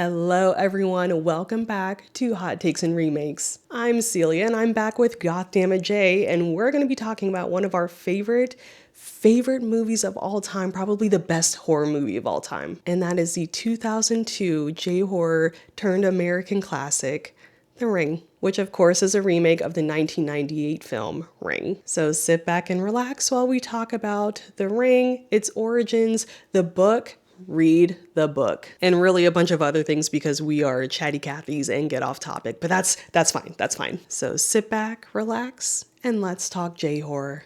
Hello, everyone. Welcome back to Hot Takes and Remakes. I'm Celia, and I'm back with Goddammit Jay, and we're going to be talking about one of our favorite movies of all time, probably the best horror movie of all time, and that is the 2002 J-horror turned American classic, The Ring, which of course is a remake of the 1998 film Ring. So sit back and relax while we talk about The Ring, its origins, the book, read the book, and really a bunch of other things because we are chatty Cathys and get off topic. But that's fine. That's fine. So sit back, relax, and let's talk J horror.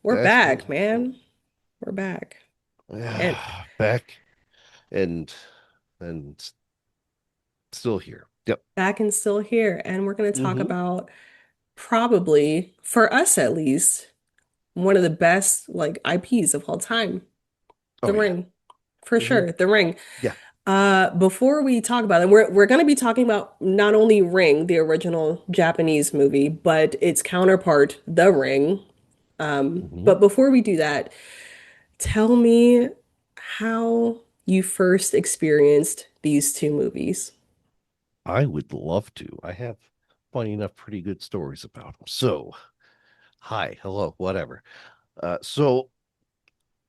We're That's back, good. man. We're back. And Back and and still here. Yep. back and still here. And we're going to talk Mm-hmm. about probably, for us at least, one of the best like IPs of all time, Oh The yeah. Ring. For Mm-hmm. sure, The Ring. Yeah. Before we talk about it, we're going to be talking about not only Ring, the original Japanese movie, but its counterpart, The Ring. Mm-hmm. But before we do that, tell me how you first experienced these two movies. I would love to. I have funny enough pretty good stories about them. So, hi, hello, whatever. So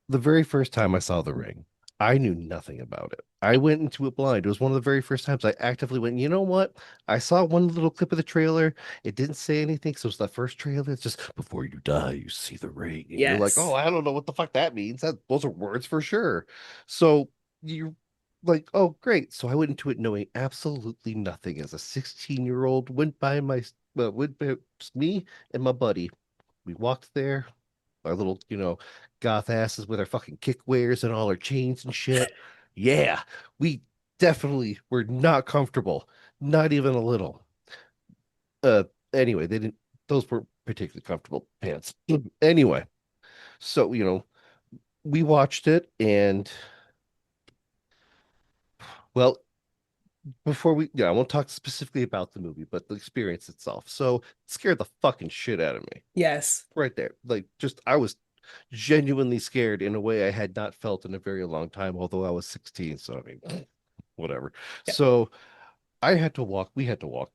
the very first time I saw The Ring, I knew nothing about it. I went into it blind. It was one of the very first times I actively went, you know what? I saw one little clip of the trailer. It didn't say anything. So it's that first trailer. It's just before you die, you see the ring. And you're like, oh, Yes. I don't know what the fuck that means. Those are words for sure. So you're like, oh, great. So I went into it knowing absolutely nothing as a 16-year-old, went by me and my buddy. We walked there, our little, goth asses with our fucking kick wares and all our chains and shit. Yeah, we definitely were not comfortable, not even a little. Uh, anyway, those weren't particularly comfortable pants. Anyway, so, we watched it and, well, I won't talk specifically about the movie, but the experience itself. So, it scared the fucking shit out of me Yes. right there. Like, just, I was genuinely scared in a way I had not felt in a very long time, although I was 16. So, I mean, whatever. Yeah. So we had to walk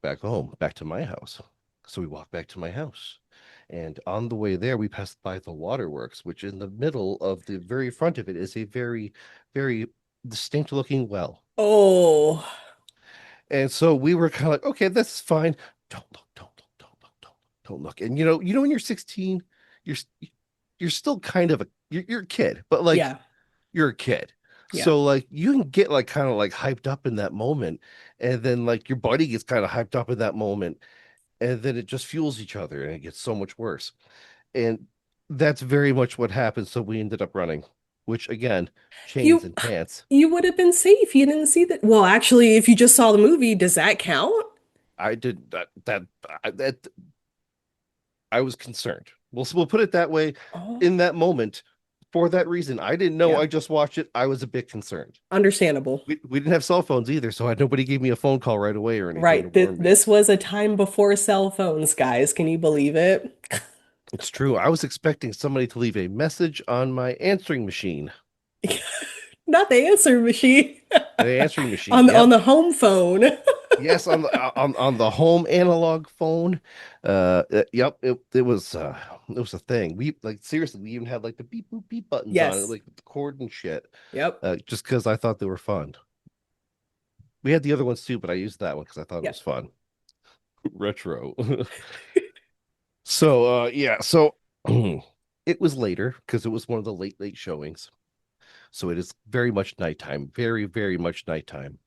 back home, back to my house. So we walked back to my house. And on the way there, we passed by the waterworks, which in the middle of the very front of it is a very, very distinct looking well. Oh, And so we were kind of like, okay, that's fine. Don't look, don't look, don't look, don't look, don't look. And when you're 16, you're you're still kind of you're a kid, but like yeah. you're a kid. Yeah. So like you can get like kind of like hyped up in that moment, and then like your buddy gets kind of hyped up in that moment, and then it just fuels each other and it gets so much worse. And that's very much what happened. So we ended up running, which again, chains You and pants. you would have been safe. You didn't see that. Well, actually, if you just saw the movie, does that count? I did that I was concerned. We'll put it that way. Oh, In that moment, for that reason, I didn't know. yeah. I just watched it. I was a bit concerned. Understandable. We didn't have cell phones either, so nobody gave me a phone call right away or anything to Right. warn me. This was a time before cell phones, guys. Can you believe it? It's true. I was expecting somebody to leave a message on my answering machine. Not the answer machine. The answering machine. On Yep. the home phone. Yes, on the home analog phone. Yep. It was a thing. We like seriously. We even had like the beep boop beep buttons on it, Yes. like the cord and shit. Yep. Just because I thought they were fun. We had the other ones too, but I used that one because I thought it was Yep. fun. Retro. So yeah, so it was later because it was one of the late showings. So it is very much nighttime, very, very much nighttime.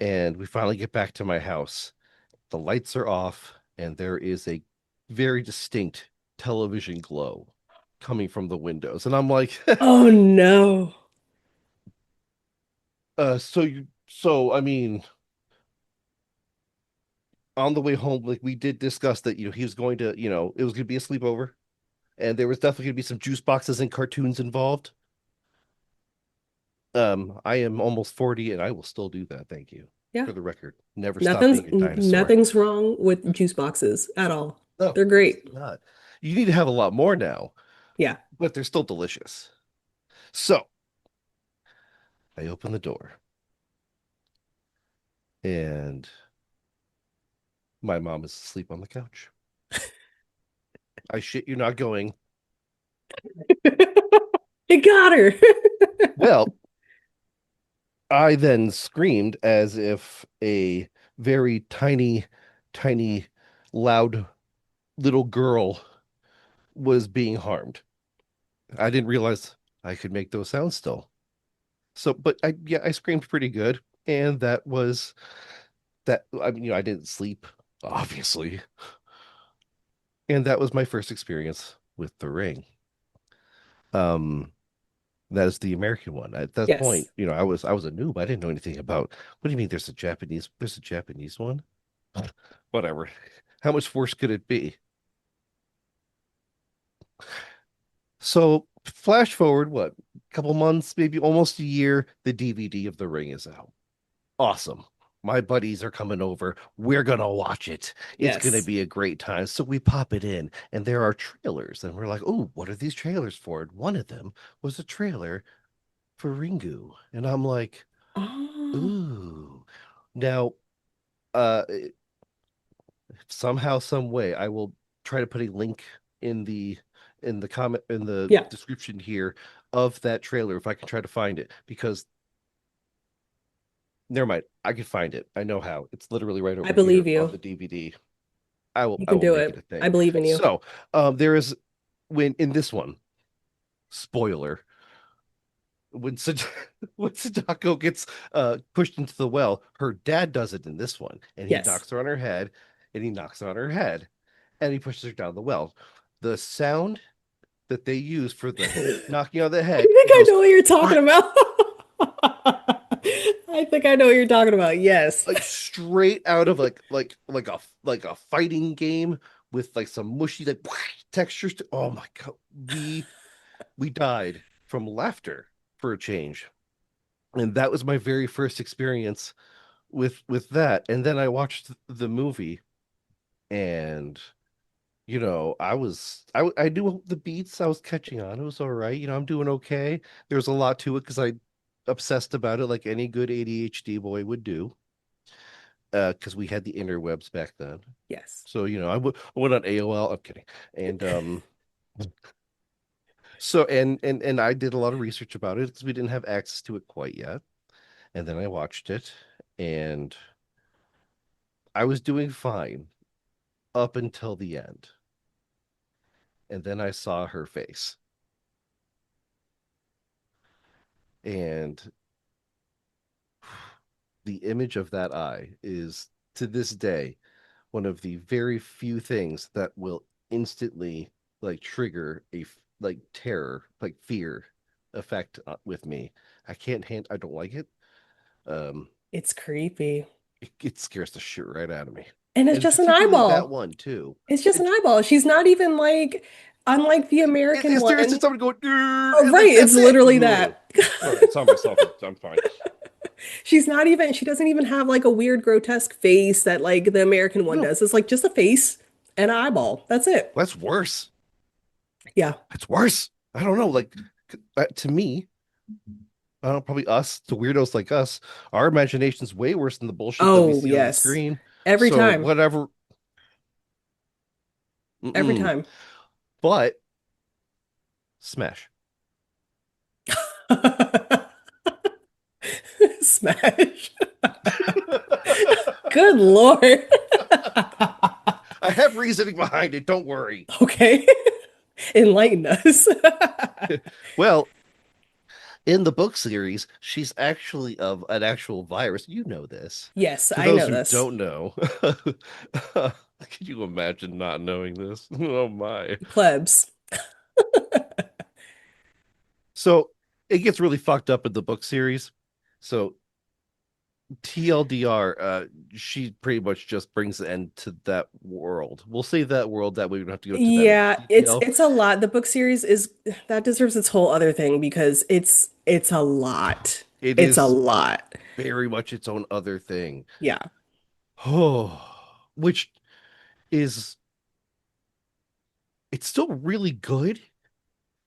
And we finally get back to my house. The lights are off, and there is a very distinct television glow coming from the windows. And I'm like, Oh no. so I mean, on the way home, like we did discuss that, he was going to, it was gonna be a sleepover, and there was definitely gonna be some juice boxes and cartoons involved. I am almost 40 and I will still do that. Thank you. Yeah. For the record, never stop being a dinosaur. Nothing's wrong with juice boxes at all. No, They're great. absolutely not. You need to have a lot more now, Yeah. but they're still delicious. So I open the door and my mom is asleep on the couch. I shit you not going. It got her. Well, I then screamed as if a very tiny, tiny, loud little girl was being harmed. I didn't realize I could make those sounds still. So, but yeah, I screamed pretty good. And that was that. I mean, I didn't sleep, obviously. And that was my first experience with the ring. Um, that is the American one. At that point, Yes. I was a noob. I didn't know anything about. What do you mean? There's a Japanese one. Whatever. How much worse could it be? So flash forward, what, a couple months, maybe almost a year, the DVD of The Ring is out. Awesome. My buddies are coming over. We're gonna watch it. It's gonna Yes. be a great time. So we pop it in, and there are trailers, and we're like, "Oh, what are these trailers for?" And one of them was a trailer for Ringu, and I'm like, Oh, "Ooh." Now, uh, somehow, some way, I will try to put a link in the comment in the yeah. description here of that trailer if I can try to find it because never mind, I can find it. I know how. It's literally right I over believe here on you. the DVD. I will You I can will do make it it. a I thing. believe in you. So, there is when in this one, spoiler, when when Sadako gets pushed into the well, her dad does it in this one, and he Yes. knocks her on her head, and he knocks her on her head, and he pushes her down the well. The sound that they use for the knocking on the I head, think it I goes know what you're talking "Whack," about. I think I know what you're talking about. Yes. like straight out of like a fighting game with like some mushy like textures. Oh my god, we died from laughter for a change, and that was my very first experience with that. And then I watched the movie, and I knew the beats. I was catching on. It was all right. I'm doing okay. There's a lot to it because I obsessed about it like any good ADHD boy would do. Because we had the interwebs back then. Yes. So, I went on AOL. I'm kidding. And so and I did a lot of research about it because we didn't have access to it quite yet. And then I watched it and I was doing fine up until the end. And then I saw her face. And the image of that eye is to this day one of the very few things that will instantly like trigger like terror, like fear effect with me. I don't like it. Um, It's creepy. it scares the shit right out of me. And it's And just an particularly that eyeball. one too. It's just an It, eyeball. She's not even like, unlike the American it stares at one. someone going, "Grr," Oh, and right. like It's that's it. literally Ugh. that. All right, saw myself. I'm fine. She doesn't even have like a weird grotesque face that like the American one No, does. It's like just a face and an eyeball. That's it. that's worse. Yeah. It's worse. I don't know. Like to me, I don't know, probably us, the weirdos like us, our imagination's way worse than the bullshit that we Oh, see on the yes. screen. Every So time. whatever. Every Mm-mm. time. But smash. Smash. Good Lord. I have reasoning behind it. Don't worry. Okay. Enlighten us. Well, in the book series, she's actually of an actual virus. You know this. Yes, For I those know who this. don't know, can you imagine not knowing this? Oh my. Plebs. So it gets really fucked up in the book series. So TLDR, she pretty much just brings the end to that world. We'll save that world that way we don't have to go into that much Yeah, detail. it's a lot. The book series is that deserves its whole other thing because it's a lot. It It's a is lot. very much its own other thing. Yeah. Oh, which is It's still really good.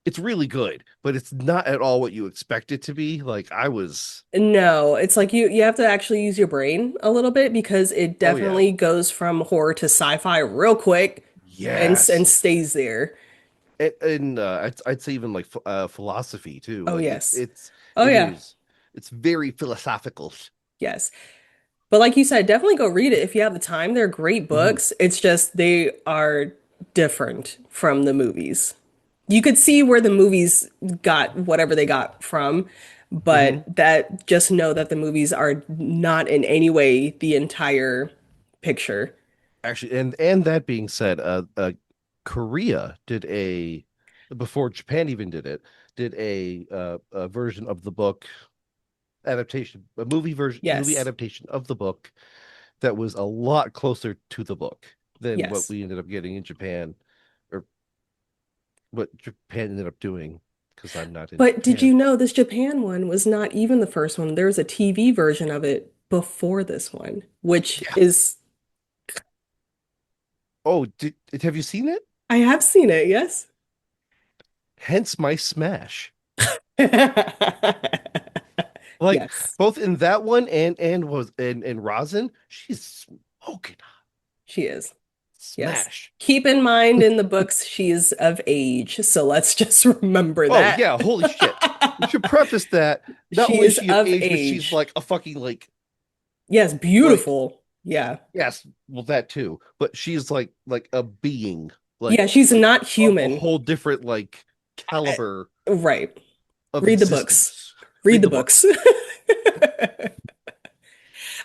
It's really good, but it's not at all what you expect it to be. Like I was, No, it's like you have to actually use your brain a little bit because it oh yeah, definitely goes from horror to sci-fi real quick and yes, stays there. and I'd say even like philosophy too. Oh Like yes. it's Oh it yeah. is it's very philosophical. Yes. But like you said, definitely go read it if you have the time. They're great Hmm. books. It's just they are different from the movies. You could see where the movies got whatever they got from, but Hmm. that just know that the movies are not in any way the entire picture. Actually, and that being said, Korea did a before Japan even did it, did a version of the book adaptation, a movie Yes. adaptation of the book that was a lot closer to the book than what Yes. we ended up getting in Japan, or what Japan ended up doing, because I'm not in But did Japan. you know this Japan one was not even the first one? There was a TV version of it before this one, which Yeah. is, Oh, have you seen it? I have seen it, yes. Hence my smash. Like Yes, both in that one and Rosin, she's smoking hot. she is. Yes. Smash. Keep in mind in the books she is of age, so let's just remember Oh that. yeah, holy shit. We should preface that not She only is is she of of age, but she's age. like a fucking Yes, like beautiful. Yeah. yes, well that too, but she's like a being, Yeah, she's like not of a human. whole different like I- caliber right. of Read the books. existence. Read Read the the books. books.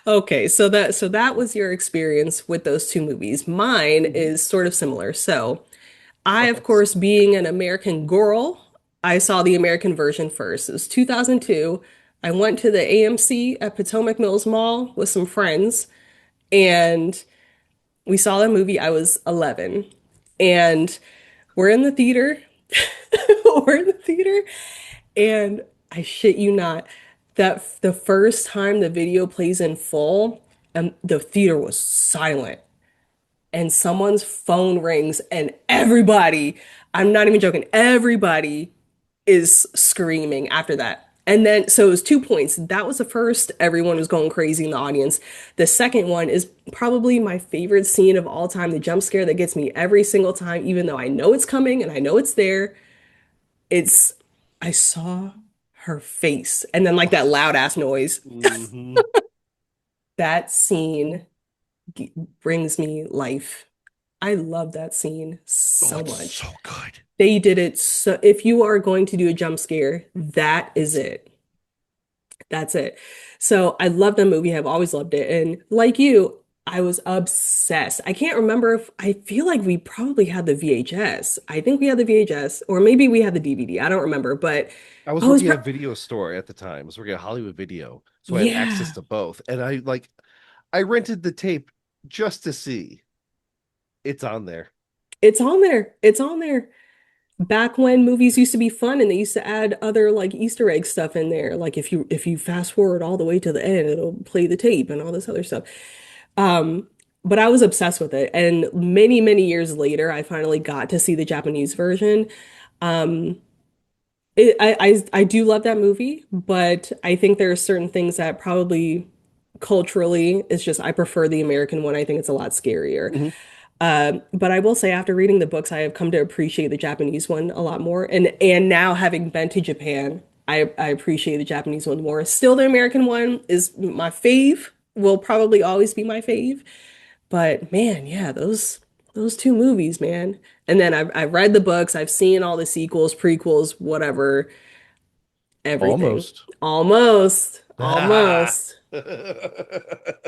Okay, so that was your experience with those two movies. Mine Mhm. is sort of similar. So, I of Oh, so course being an American girl, I saw the American version first. It was 2002. I went to the AMC at Potomac Mills Mall with some friends and we saw the movie. I was 11 and we're in the theater. We're in the theater and I shit you not, that the first time the video plays in full, the theater was silent and someone's phone rings and everybody, I'm not even joking, everybody is screaming after that. And then, so it was 2 points. That was the first, everyone was going crazy in the audience. The second one is probably my favorite scene of all time, the jump scare that gets me every single time, even though I know it's coming and I know it's there. It's, I saw her face and then like that loud ass noise. hmm. That scene brings me life. I love that scene Oh, so it's much. so good. They did it so if you are going to do a jump scare, that is it. That's it. So I love the movie. I've always loved it. And like you, I was obsessed. I can't remember if I feel like we probably had the VHS. I think we had the VHS, or maybe we had the DVD. I don't remember, but I was I was working pro at a video store at the time. I was working at Hollywood Video, so I had access yeah, to both. And I rented the tape just to see it's on there. it's on there. It's on there. Back when movies used to be fun and they used to add other like Easter egg stuff in there. Like if you fast forward all the way to the end, it'll play the tape and all this other stuff. Um, but I was obsessed with it. And many, many years later, I finally got to see the Japanese version. Um, I do love that movie, but I think there are certain things that probably culturally, it's just I prefer the American one. I think it's a lot scarier. Mhm. But I will say, after reading the books, I have come to appreciate the Japanese one a lot more. And now having been to Japan, I appreciate the Japanese one more. Still, the American one is my fave. Will probably always be my fave. But man, yeah, those two movies, man. And then I've read the books, I've seen all the sequels, prequels, whatever, everything. Almost. Almost, So almost,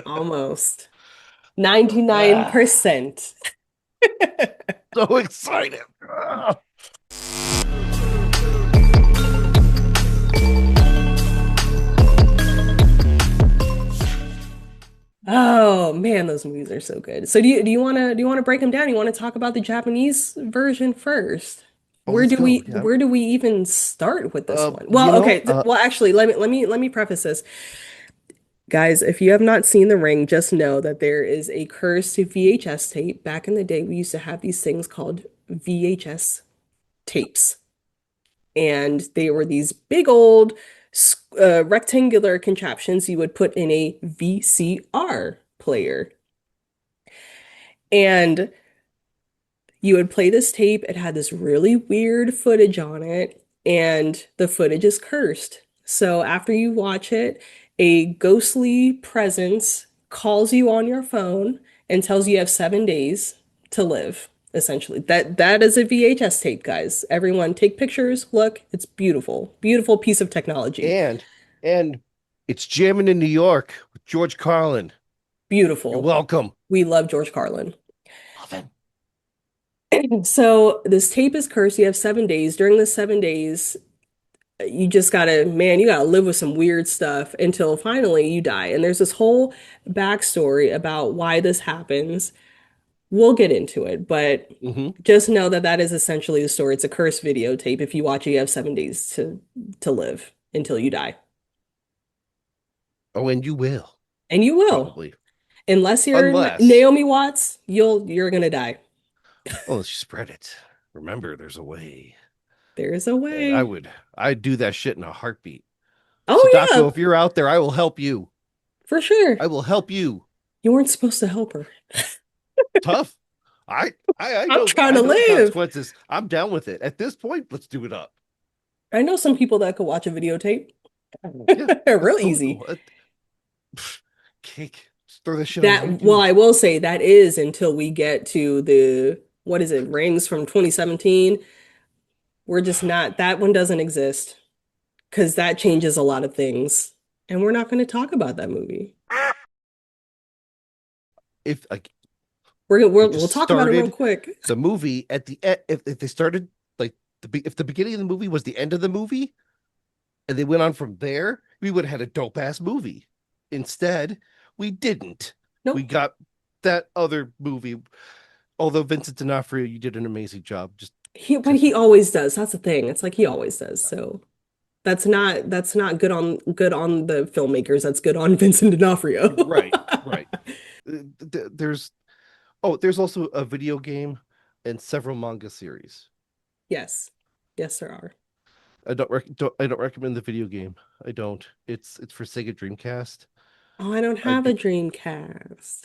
almost. 99%. excited. Oh man, those movies are so good. So do you want to break them down? You want to talk about the Japanese version first? Oh, let's go. Yeah. Where do we even start with this one? You Well, know, okay. Well, actually, let me preface this. Guys, if you have not seen The Ring, just know that there is a cursed VHS tape. Back in the day, we used to have these things called VHS tapes. And they were these big old rectangular contraptions you would put in a VCR player. And you would play this tape. It had this really weird footage on it, and the footage is cursed. So after you watch it, a ghostly presence calls you on your phone and tells you have 7 days to live, essentially. That is a VHS tape, guys. Everyone take pictures, look, it's beautiful. Beautiful piece of technology. And and it's jamming in New York with George Carlin. You're Beautiful. welcome. We love George Carlin. Love him. So this tape is cursed. You have 7 days. During the 7 days, you just gotta, man, you gotta live with some weird stuff until finally you die. And there's this whole backstory about why this happens. We'll get into it, but Hmm. just know that that is essentially the story. It's a cursed videotape. If you watch it, you have 7 days to live until you die, Oh, and you will and you will, probably, unless you're unless Naomi Watts. You're gonna die. unless you spread it. Remember, there's a way. There is a And way. I'd do that shit in a heartbeat. Oh Sadako, yeah, if you're out there, I will help you. for sure. I will help you. You weren't supposed to help her. Tough. I'm trying I to know the live. consequences. I'm down with it. At this point, let's do it up. I know some people that could watch a videotape. Yeah, let's Real totally easy. cake. Just throw this shit on That, well, YouTube. I will say that is until we get to the, what is it, Rings from 2017. We're just not, that one doesn't exist because that changes a lot of things. And we're not going to talk about that movie. If like they We'll just talk about it real started quick. the movie at the end, if they started like if the beginning of the movie was the end of the movie and they went on from there, we would have had a dope ass movie. Instead, we didn't. We Nope. got that other movie. Although Vincent D'Onofrio, you did an amazing job. Just But because he always does. That's the thing. It's like he always does. So that's not good on the filmmakers. That's good on Vincent D'Onofrio. right, right. There's there's also a video game and several manga series. Yes. Yes, there are. I don't recommend the video game. I don't. It's for Sega Dreamcast. Oh, I don't I have do. a Dreamcast.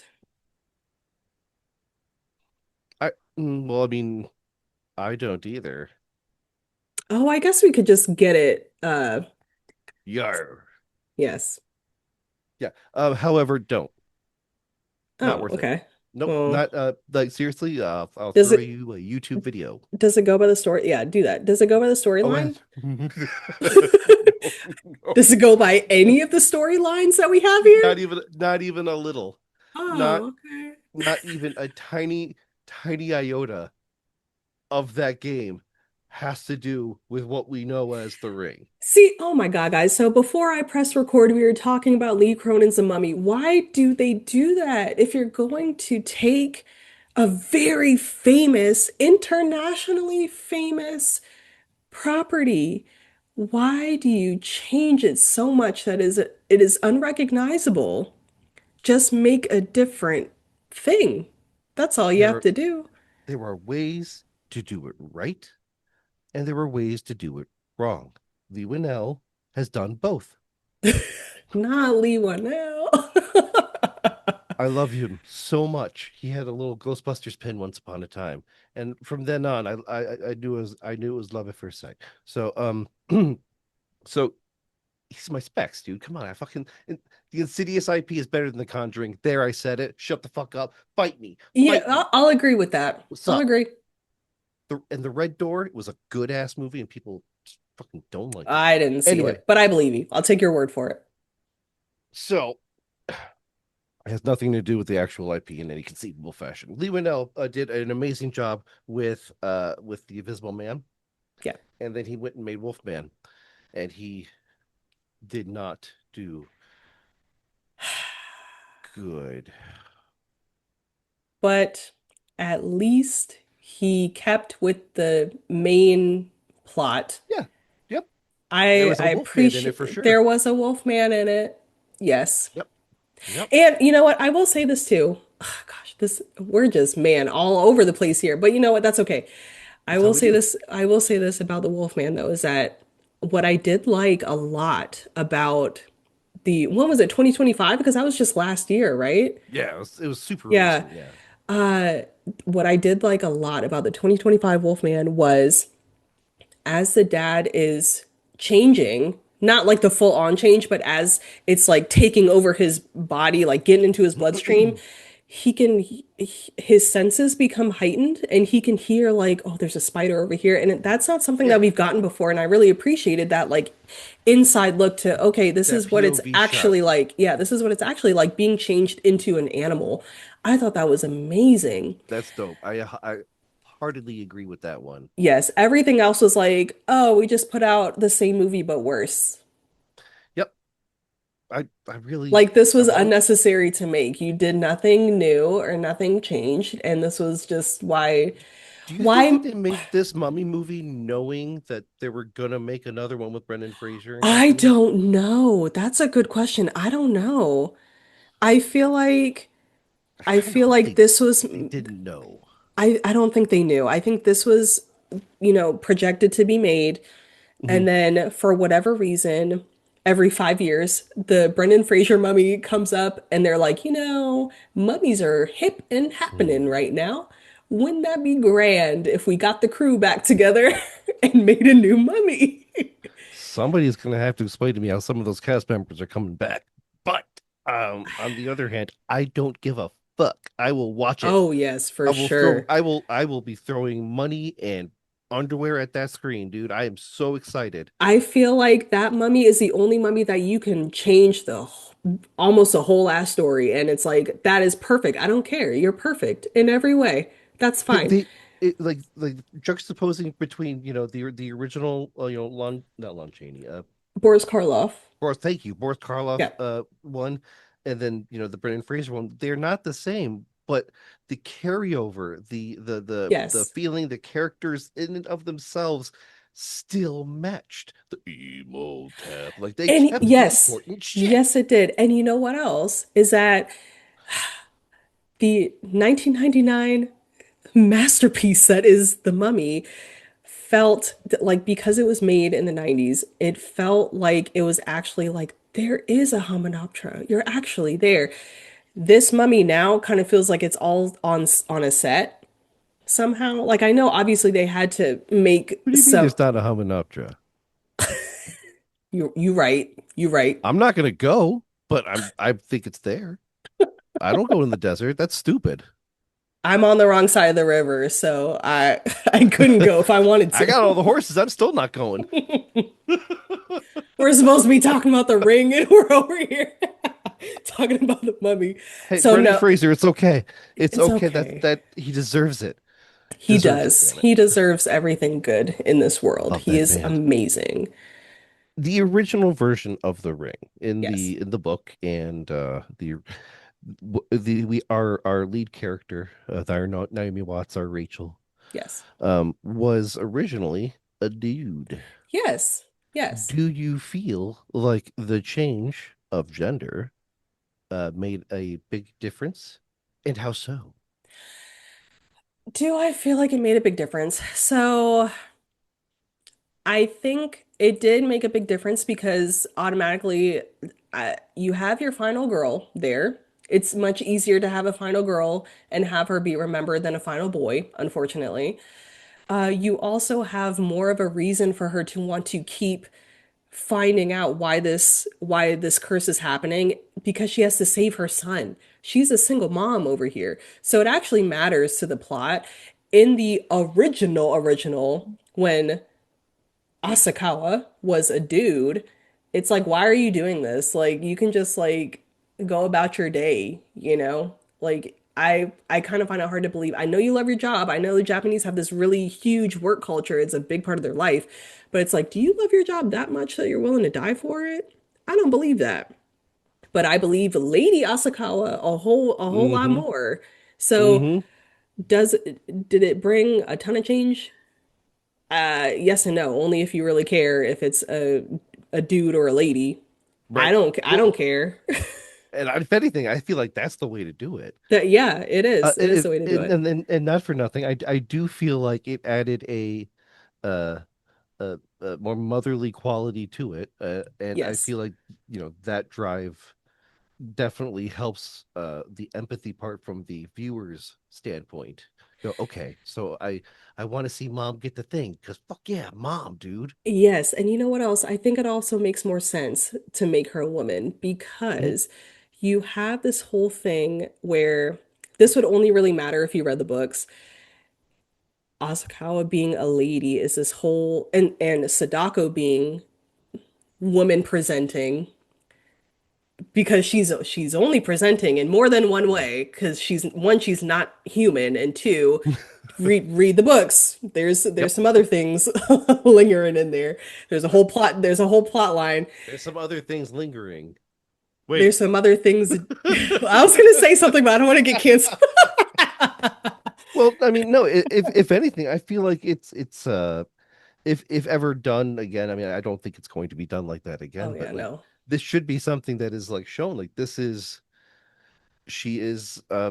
Well, I mean, I don't either. Oh, I guess we could just get it. Yar. Yes. Yeah. However, don't. Not Oh, worth it. okay. Nope. Well, Not like seriously. I'll does throw it you a YouTube video. does it go by the story? Yeah, do that. Does it go by the Oh, storyline? no, no. Does it go by any of the storylines that we have here? Not even a little. Not Oh, okay. not even a tiny iota of that game has to do with what we know as the ring. See, oh my God, guys. So before I press record, we were talking about Lee Cronin's The Mummy. Why do they do that? If you're going to take a very famous, internationally famous property, why do you change it so much that it is unrecognizable? Just make a different thing. That's all you have There to do. there are ways to do it right, and there are ways to do it wrong. Lee Winnell has done both. Not Lee Winnell. I love him so much. He had a little Ghostbusters pin once upon a time, and from then on, I knew it was love at first sight. So so he's my specs, dude. Come on, the Insidious IP is better than the Conjuring. There, I said it. Shut the fuck up. Yeah, Fight me. I'll agree with that. What's I'll up? agree. The Red Door was a good ass movie, and people just fucking don't like it. I didn't see Anyway, it, but I believe you. I'll take your word for it. so it has nothing to do with the actual IP in any conceivable fashion. Lee Winnell did an amazing job with the Invisible Man, Yeah. and then he went and made Wolfman, and he did not do good. But at least he kept with the main plot. Yeah, yep. There was a I Wolfman in it for appreciate there sure. was a wolf man in it. Yes. Yep, yep. And you know what? I will say this too. Gosh, this we're just man all over the place here. But you know what? That's okay. I That's how will we say do. this. I will say this about the Wolfman though, is that what I did like a lot about the when was it 2025? Because that was just last year, right? Yeah, it was super Yeah. recent. Yeah. Uh, what I did like a lot about the 2025 Wolfman was as the dad is changing, not like the full on change, but as it's like taking over his body, like getting into his bloodstream, his senses become heightened and he can hear like, oh, there's a spider over here. And that's not something Yeah, that we've gotten before. And I really appreciated that like inside look to, okay, this that is what it's POV shot. actually like. Yeah, this is what it's actually like being changed into an animal. I thought that was amazing. That's dope. I heartedly agree with that one. Yes, everything else was like, oh, we just put out the same movie but worse. Yep. I really Like this I was want. unnecessary to make. You did nothing new or nothing changed, and this was just Do you think why that they made this Mummy movie knowing that they were gonna make another one with Brendan Fraser and I company? don't know. That's a good question. I don't know. I feel like I I kind of feel hope like this was they didn't know. I don't think they knew. I think this was, projected to be made. Mhm. And then for whatever reason, every 5 years, the Brendan Fraser mummy comes up and they're like, mummies are hip and happening Hmm. right now. Wouldn't that be grand if we got the crew back together and made a new mummy? Somebody's gonna have to explain to me how some of those cast members are coming back. But on the other hand, I don't give a fuck. I will watch it. Oh, yes, for sure. I will be throwing money and underwear at that screen, dude. I am so excited. I feel like that mummy is the only mummy that you can change almost a whole ass story. And it's like, that is perfect. I don't care. You're perfect in every way. That's fine. Like juxtaposing between the original Lon not Lon Chaney Boris Karloff. Boris, thank you, Boris Karloff Yeah. one, and then the Brendan Fraser one. They're not the same, but the carryover, the Yes. feeling, the characters in and of themselves still matched the emo tap. Like they And kept the yes, important shit. yes, it did. And you know what else is that the 1999 masterpiece that is The Mummy felt like because it was made in the 90s, it felt like it was actually like there is a Hominoptera. You're actually there. This mummy now kind of feels like it's all on a set somehow. Like I know obviously they had to make What do you mean some there's not a Hominoptera? you right. You right. I'm not gonna go, but I think it's there. I don't go in the desert. That's stupid. I'm on the wrong side of the river, so I I couldn't go if I wanted I got to. all the horses. I'm still not going. We're supposed to be talking about the ring, and we're over here talking about the mummy. Hey, So Brendan no, Fraser, it's okay. It's it's okay. okay. That he deserves it. He Deserves it. does. Damn it. He deserves everything good in this world. Love He that is man. amazing. The original version of the ring Yes. in the book and the we our lead character, Naomi Watts, our Rachel, Yes. was originally a dude. Yes. Yes. Do you feel like the change of gender made a big difference, and how so? Do I feel like it made a big difference? So I think it did make a big difference because automatically you have your final girl there. It's much easier to have a final girl and have her be remembered than a final boy, unfortunately. You also have more of a reason for her to want to keep finding out why this curse is happening because she has to save her son. She's a single mom over here. So it actually matters to the plot. In the original, when Asakawa was a dude, it's like, why are you doing this? Like, you can just like go about your day, you know? Like, I kind of find it hard to believe. I know you love your job. I know the Japanese have this really huge work culture. It's a big part of their life. But it's like, do you love your job that much that you're willing to die for it? I don't believe that. But I believe Lady Asakawa a whole lot Mm-hmm. more. So, Mm-hmm. does did it bring a ton of change? Yes and no. Only if you really care if it's a dude or a lady. I Right. don't I Well, don't care. And if anything, I feel like that's the way to do it. That yeah, it is. It is the way to do it. And not for nothing, I do feel like it added uh, a more motherly quality to it, and I Yes. feel like that drive definitely helps the empathy part from the viewer's standpoint. Okay, so I want to see mom get the thing because fuck yeah, mom, dude. Yes, and you know what else? I think it also makes more sense to make her a woman Mhm. because you have this whole thing where this would only really matter if you read the books. Asakawa being a lady is this whole and Sadako being woman presenting because she's only presenting in more than one way because she's one, she's not human, and two, read the books. There's Yep. some other things lingering in there. There's a whole plot line. There's some other things lingering. Wait. There's some other things. I was gonna say something, but I don't want to get canceled. Well, I mean, no, if anything, I feel like it's if ever done again, I mean, I don't think it's going to be done like that Oh again, yeah, but like no. this should be something that is like shown like this is she is I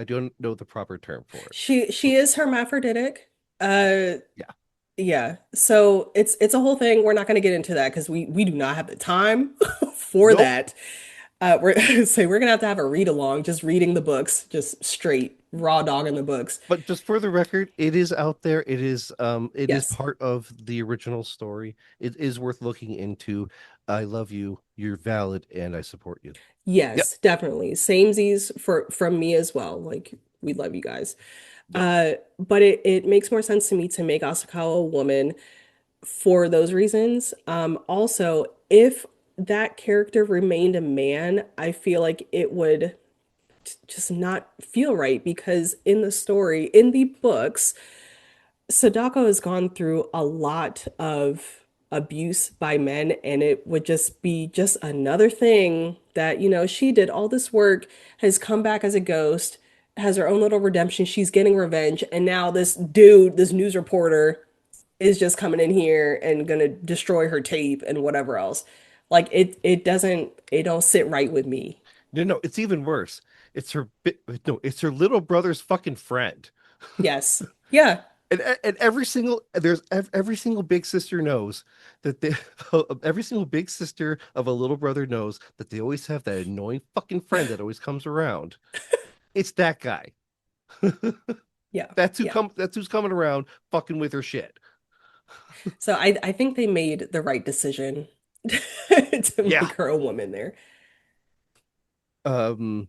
don't know the proper term for it. She is hermaphroditic. Uh Yeah. yeah. So it's a whole thing. We're not gonna get into that because we do not have the time for Nope. that. We're gonna have a read along, just reading the books, just straight raw dog in the books. But just for the record, it is out there. It is Yes. part of the original story. It is worth looking into. I love you. You're valid and I support you. Yep. Yes, definitely. Samesies for from me as well. Like we love you guys. Yep. But it makes more sense to me to make Asakawa a woman for those reasons. Also, if that character remained a man, I feel like it would just not feel right because in the story, in the books, Sadako has gone through a lot of abuse by men, and it would just be just another thing that, she did all this work, has come back as a ghost, has her own little redemption, she's getting revenge, and now this dude, this news reporter, is just coming in here and gonna destroy her tape and whatever else. Like it don't sit right with me. No, no, it's even worse. It's her little brother's fucking friend. Yes. Yeah. And every single big sister knows that they every single big sister of a little brother knows that they always have that annoying fucking friend that always comes around. It's that guy. Yeah. That's who Yeah. come that's who's coming around fucking with her shit. So I think they made the right decision to Yeah. make her a woman there. Um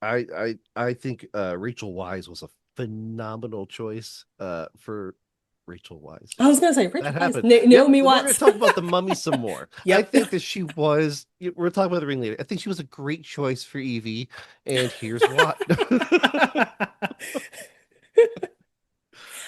I think Rachel Wise was a phenomenal choice for Rachel Wise. I was gonna say That Rachel Weisz, happened. Yep, Naomi we're going to Watts. talk about the mummy some more. I Yep. think that we're talking about the ringleader. I think she was a great choice for Evie, and here's why.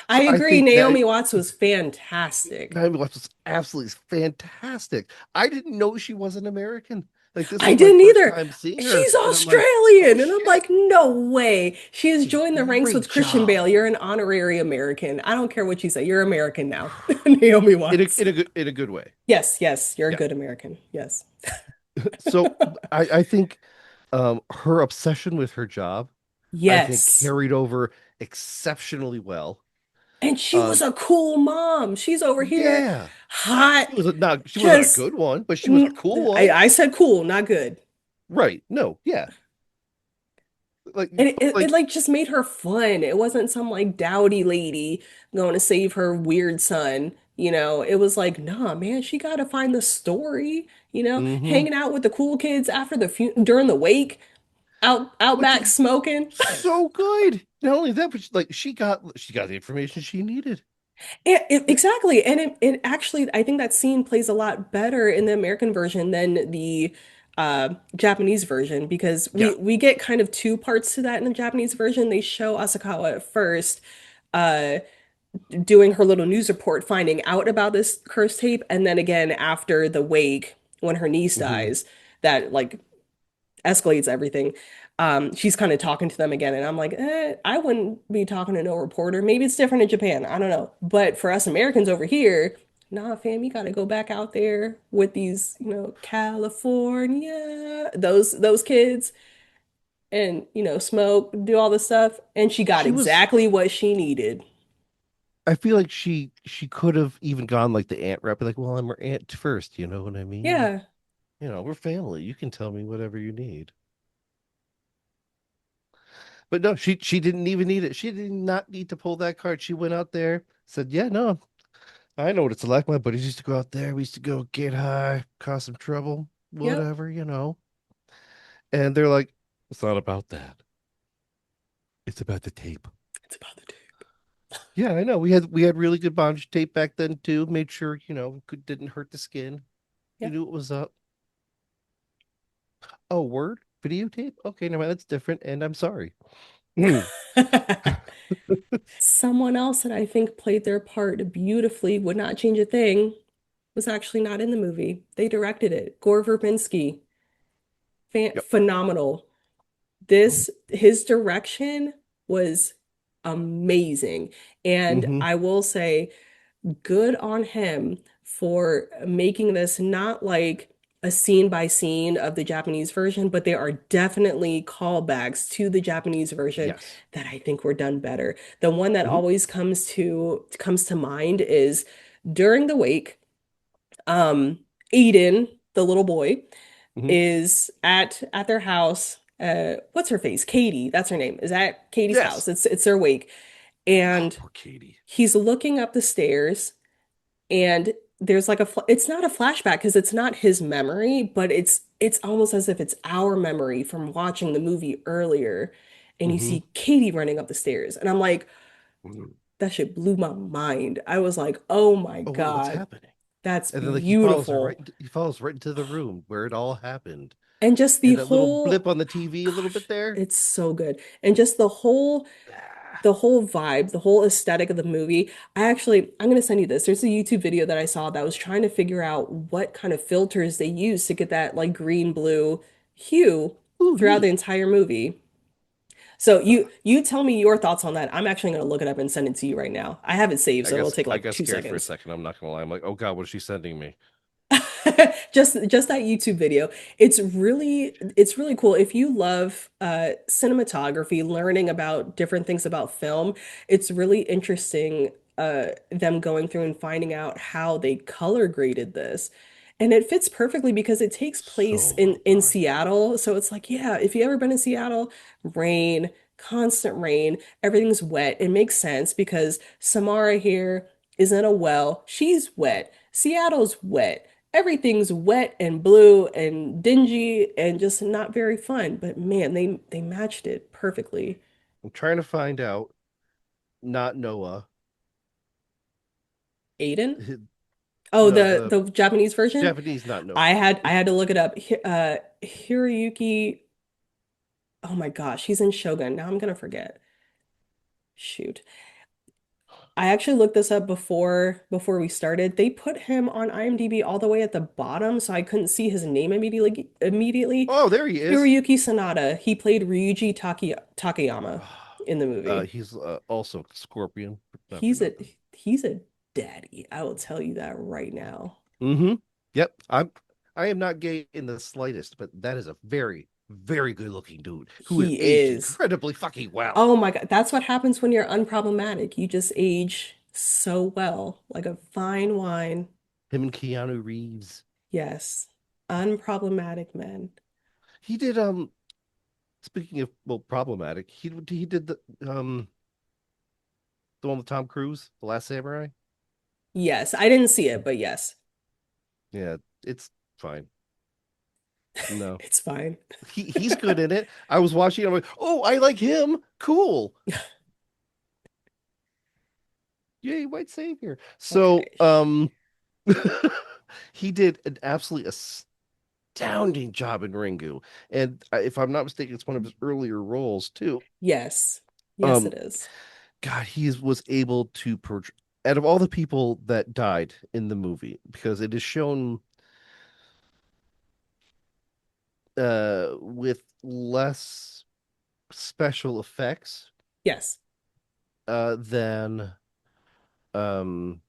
I So I agree. think that Naomi Watts was fantastic. Naomi Watts was absolutely fantastic. I didn't know she was an American. Like this I was my didn't first either. time seeing her, She's and I'm like, oh Australian. And I'm shit, like, no way. She has joined the ranks great with Christian job. Bale. You're an honorary American. I don't care what you say. You're American now. Naomi In a Watts. good way. Yes, yes, you're a Yeah. good American. Yes. So I think her obsession with her job, I think Yes. carried over exceptionally well. And she was Um, a cool mom. She's over here yeah, hot, she wasn't a just good one, but she was a cool one. I said cool, not good. Right. No, yeah. Like And it like like just made her fun. It wasn't some like dowdy lady going to save her weird son. It was like, nah, man, she got to find the story, hmm hanging out with the cool kids after during the wake, out which back is smoking. so good. Not only that, but she got the information she needed. Exactly. And it actually, I think that scene plays a lot better in the American version than the Japanese version because Yeah. we get kind of two parts to that in the Japanese version. They show Asakawa at first uh, doing her little news report, finding out about this cursed tape, and then again after the wake when her niece hmm dies, that like escalates everything. She's kind of talking to them again, and I'm like, I wouldn't be talking to no reporter. Maybe it's different in Japan. I don't know. But for us Americans over here, nah, fam, you gotta go back out there with these, California. those kids and smoke, do all this stuff, and she got She was exactly what she needed. I feel like she could have even gone like the aunt rep, like, well, I'm her aunt first, you know what I mean? Yeah. We're family. You can tell me whatever you need. But no, she didn't even need it. She did not need to pull that card. She went out there, said, yeah, no, I know what it's like. My buddies used to go out there. We used to go get high, cause some trouble, Yep. whatever. And they're like, it's not about that. It's about the tape. It's about the tape. Yeah, I know. We had really good bondage tape back then too. Made sure, didn't hurt the skin. You Yep. knew what was up. Oh, word? Videotape? Okay, no, that's different, and I'm sorry. Someone else that I think played their part beautifully, would not change a thing, was actually not in the movie. They directed it. Gore Verbinski, Yep. phenomenal. His direction was amazing. And Mm-hmm. I will say, good on him for making this not like a scene by scene of the Japanese version, but there are definitely callbacks to the Japanese version Yes. that I think were done better. The one that Mm-hmm. always comes to mind is during the wake, Eden, the little boy, Mm-hmm. is at their house. What's her face? Katie, that's her name. Is at Katie's house. Yes. It's their wake, Oh, and poor Katie. he's looking up the stairs and there's like it's not a flashback because it's not his memory, but it's almost as if it's our memory from watching the movie earlier, and you Mm-hmm. see Katie running up the stairs, and I'm like, Mm-hmm. that shit blew my mind. I was like, oh my Oh, what's God, happening? that's And then like beautiful. he follows right into the room where it all happened. And just the And that little whole, blip on the TV a little bit gosh, there. it's so good. And just Ah. the whole vibe, the whole aesthetic of the movie. I'm going to send you this. There's a YouTube video that I saw that was trying to figure out what kind of filters they use to get that like green blue hue Ooh, throughout the neat. entire movie. So Uh, you tell me your thoughts on that. I'm actually going to look it up and send it to you right now. I have it saved, I so it'll guess take I like got two scared for a seconds. second. I'm not gonna lie. I'm like, oh God, what is she sending me? Just that YouTube video. It's really cool. If you love cinematography, learning about different things about film, it's really interesting them going through and finding out how they color graded this. And it fits perfectly because it takes place So in well in done. Seattle. So it's like, yeah, if you ever been in Seattle, rain, constant rain, everything's wet. It makes sense because Samara here is in a well. She's wet. Seattle's wet. Everything's wet and blue and dingy and just not very fun. But man, they matched it perfectly. I'm trying to find out. Not Noah. Aiden? Hi- Oh, No, the the the Japanese version? Japanese not Noah. I had to look it up. Hiroyuki. Oh my gosh, he's in Shogun. Now I'm gonna forget. Shoot. I actually looked this up before we started. They put him on IMDb all the way at the bottom, so I couldn't see his name immediately. Oh, there he is. Hiroyuki Sanada. He played Takayama in the movie. He's also Scorpion. Not for He's a nothing. he's a daddy. I will tell you that right now. Mm-hmm. Yep. I am not gay in the slightest, but that is a very, very good looking dude who has He aged is. incredibly fucking well. Oh my God. That's what happens when you're unproblematic. You just age so well, like a fine wine. Him and Keanu Reeves. Yes. Unproblematic men. He did speaking of well problematic, he did the one with Tom Cruise, The Last Samurai. Yes. I didn't see it, but yes, Yeah, it's fine. No. it's fine. He's good in it. I was watching, I'm like, oh, I like him. Cool. Yay, white savior. So Okay. he did an absolutely astounding job in Ringu. And if I'm not mistaken, it's one of his earlier roles too. Yes. Yes, it Um, is. God, was able to out of all the people that died in the movie, because it is shown with less special effects Yes. than um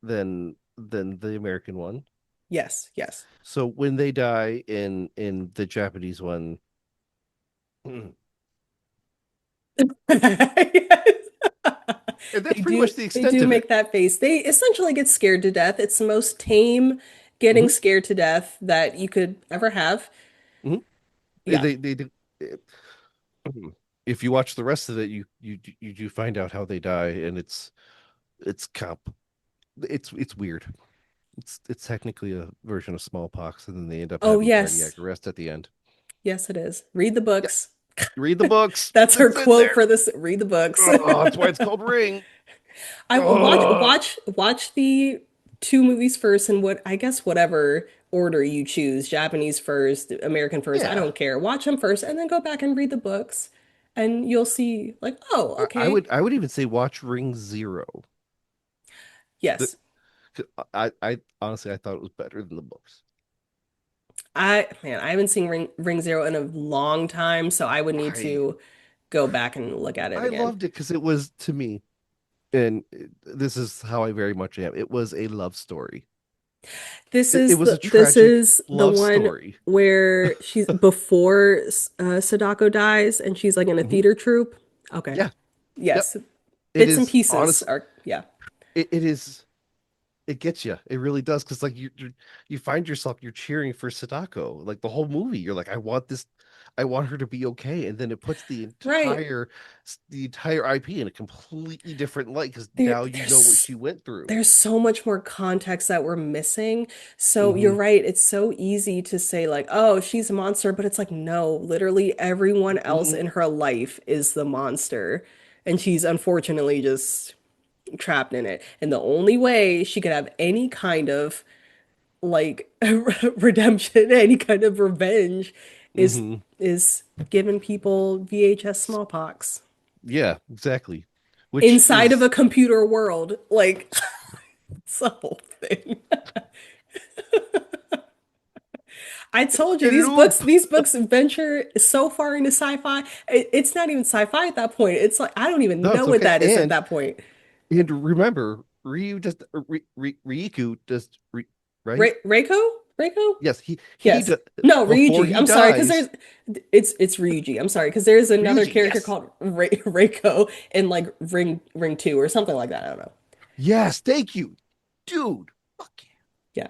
than the American one. Yes, yes. So when they die in the Japanese one, Yes. and that's They pretty do much the they extent do of it. make that face. They essentially get scared to death. It's the most tame getting Hmm. scared to death that you could ever have. Hmm. Yeah. They do. If you watch the rest of it, you do find out how they die, and it's comp. It's weird. It's technically a version of smallpox, and then they end up Oh, having yes. cardiac arrest at the end. Yes, it is. Read the Yeah, books. read the books. That's her It's in quote there. for this. Read the books. Oh, that's why it's called Ring. I watch Oh, watch the two movies first and what I guess whatever order you choose, Japanese first, American first, I yeah. don't care. Watch them first and then go back and read the books and you'll see like, oh, I okay. would even say watch Ring Zero. The, Yes. I honestly I thought it was better than the books. I haven't seen Ring Zero in a long time, so I would need I to go back and look at it I again. loved it because it was to me, and this is how I very much am. It was a love story. It was a This tragic is the love one story. where she's before Sadako dies and she's like in a Mhm. theater troupe. Okay. Yeah. Yep. Yes. It Bits and is pieces honest. are, yeah. It is. It gets you. It really does. Because like you find yourself you're cheering for Sadako like the whole movie. You're like, I want this. I want her to be okay. And then it puts Right. the entire IP in a completely different light because There now you know what there's she went through. there's so much more context that we're missing. So you're Hmm. right. It's so easy to say like, "Oh, she's a monster," but it's like, no, literally everyone else Hmm. in her life is the monster. And she's unfortunately just trapped in it. And the only way she could have any kind of like redemption, any kind of revenge is Hmm. is giving people VHS smallpox Yeah, exactly. Which inside of a is computer world. Like it's the whole thing. I told you a loop. these books venture so far into sci-fi. It's not even sci-fi at that point. It's like I don't even No, know it's what okay. that is at that point. And remember, Riku just right? Reiko? Reiko? Yes, he Yes. No, before Ryuji. he I'm sorry, because dies, there's it's Ryuji. I'm sorry, because there's another Ryuji, character yes. called Reiko in like Ring 2 or something like that. I don't know. Yes, thank you. Dude. Fuck yeah.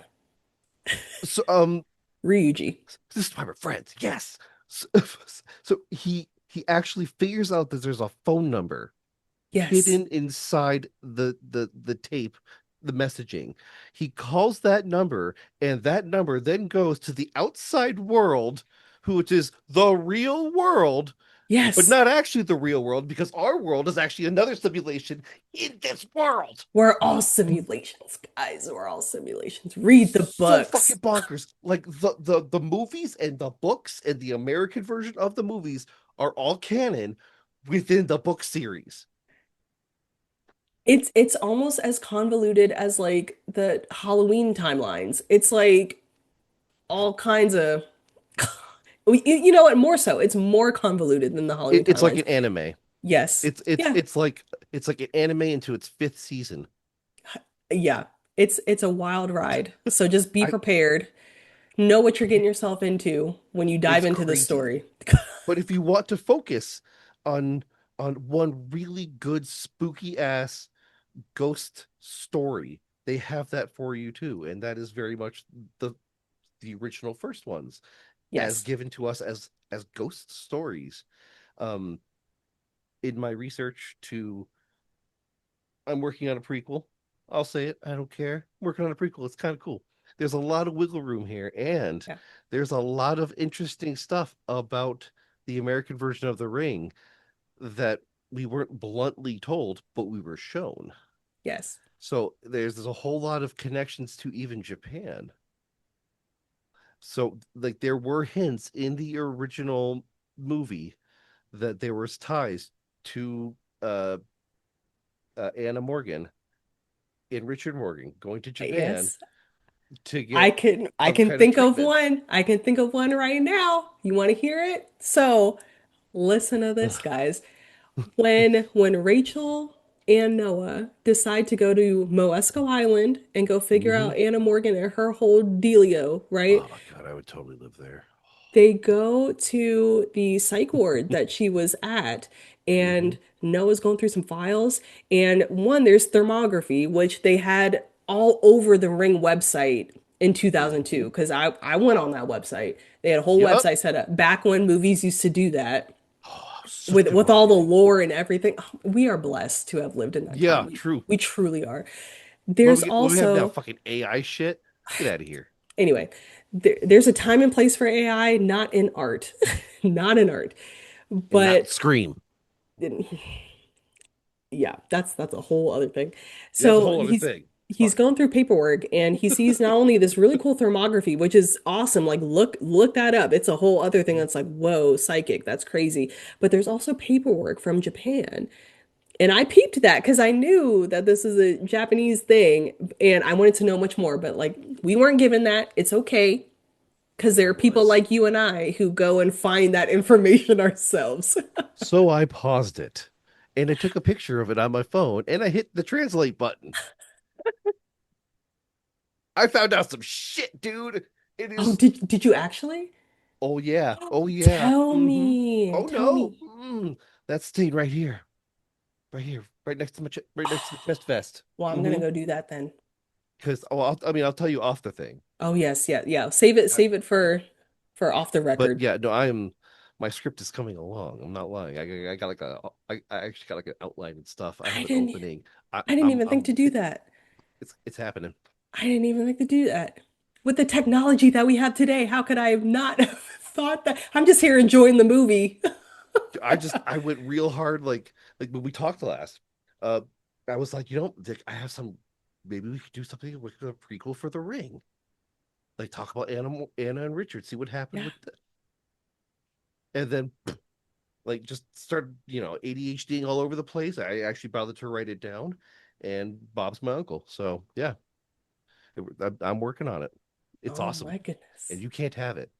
Yeah. So Ryuji. this is why we're friends. Yes. So, so he actually figures out that there's a phone number Yes. hidden inside the tape, the messaging. He calls that number, and that number then goes to the outside world, which is the real world, but Yes. not actually the real world because our world is actually another simulation in this world. We're all simulations, guys. We're all simulations. Read the So books. fucking bonkers. Like the movies and the books and the American version of the movies are all canon within the book series. It's almost as convoluted as like the Halloween timelines. It's like all kinds of you know what, more so. It's more convoluted than the Halloween It's like timelines. an anime. Yes. Yeah. It's like an anime into its fifth season. Yeah. It's a wild ride. So just be I prepared. Know what you're getting yourself into when you dive It's into the crazy. story. But if you want to focus on one really good spooky ass ghost story, they have that for you too, and that is very much the the original first ones as Yes. given to us as ghost stories. Um, in my research to I'm working on a prequel. I'll say it. I don't care. I'm working on a prequel. It's kind of cool. There's a lot of wiggle room here, and Yeah. there's a lot of interesting stuff about the American version of The Ring that we weren't bluntly told, but we were shown. Yes. So there's a whole lot of connections to even Japan. So like there were hints in the original movie that there was ties to Anna Morgan and Richard Morgan going to Japan Yes. to get I some can kind of think of treatment. one. I can think of one right now. You want to hear it? So, listen to this, guys. When Rachel and Noah decide to go to Moesco Island and go figure Hmm. out Anna Morgan and her whole dealio, right? Oh my God, I would totally live there. They go to the psych ward that she was at, Hmm. and Noah's going through some files. And one, there's thermography, which they had all over the Ring website in 2002, Hmm. because I went on that website. They had a whole Yep. website set up back when movies used to do that Oh, such with good all the marketing. lore and everything. We are blessed to have lived in that time. Yeah, true. We truly are. What There's what we have now? also, Fucking AI shit. Get out of here. anyway, there's a time and place for AI, not in art, not in art. And not But Scream. yeah, that's a whole other thing. That's a So whole other thing. It's he's fine. going through paperwork and he sees not only this really cool thermography, which is awesome, like look that up. It's a whole other thing Mhm. that's like, whoa, psychic, that's crazy. But there's also paperwork from Japan. And I peeped that because I knew that this is a Japanese thing and I wanted to know much more, but like we weren't given that. It's okay because there I are people was. like you and I who go and find that information ourselves. So I paused it and I took a picture of it on my phone and I hit the translate button. I found out some shit, dude. It Oh, is. did you actually? Oh, yeah. Oh, yeah. Tell Mm-hmm. me. Oh, Tell no. me. Mm. That's staying right here. Right here. Right next to right next to the chest vest. Well, I'm gonna Mm-hmm. go do that then. Because, oh, I mean, I'll tell you off the thing. Oh yes, yeah, yeah. I, Save it for off the but record. yeah, no, my script is coming along. I'm not lying. I got like I actually got like an outline and stuff. I I have an didn't opening. I didn't even think to do that. It's happening. I didn't even think to do that. With the technology that we have today, how could I have not thought that? I'm just here enjoying the movie. I went real hard like when we talked last. Uh, I was like, Dick, I have some. Maybe we could do something with a prequel for The Ring. Like talk about Anna and Richard, see what happened Yeah. with and then like just started, ADHDing all over the place. I actually bothered to write it down, and Bob's my uncle. So yeah, I'm working on it. It's Oh awesome, my and goodness. you can't have it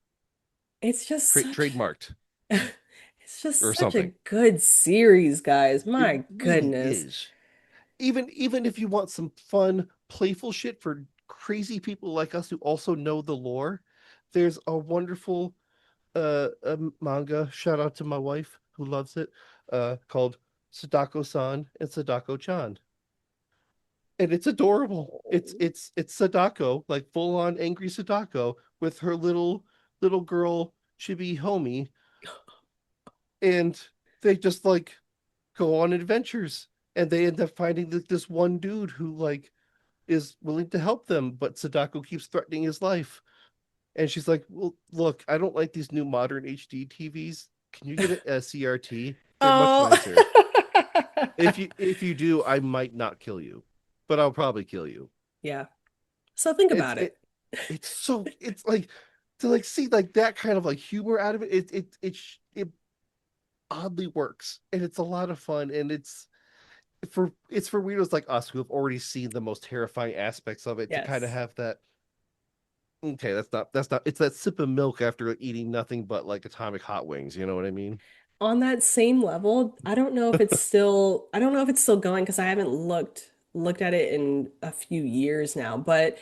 It's just such trademarked it's just or such a something. good series, guys. It My really goodness. is. Even if you want some fun, playful shit for crazy people like us who also know the lore, there's a wonderful manga. Shout out to my wife who loves it. Called Sadako-san and Sadako-chan, and it's adorable. It's Sadako, like full on angry Sadako with her little girl chibi homie, and they just like go on adventures, and they end up finding this one dude who like is willing to help them, but Sadako keeps threatening his life. And she's like, "Well, look, I don't like these new modern HD TVs. Can you get a CRT? They're much Oh. nicer. If you do, I might not kill you, but I'll probably kill you." Yeah. So think It's about it. it it's like to like see like that kind of like humor out of it. It oddly works, and it's a lot of fun, and it's for weirdos like us who have already seen the most terrifying aspects of it to kind of Yes. have that. Okay, that's not it's that sip of milk after eating nothing but like atomic hot wings, you know what I mean? On that same level, I don't know if it's still going because I haven't looked at it in a few years now, but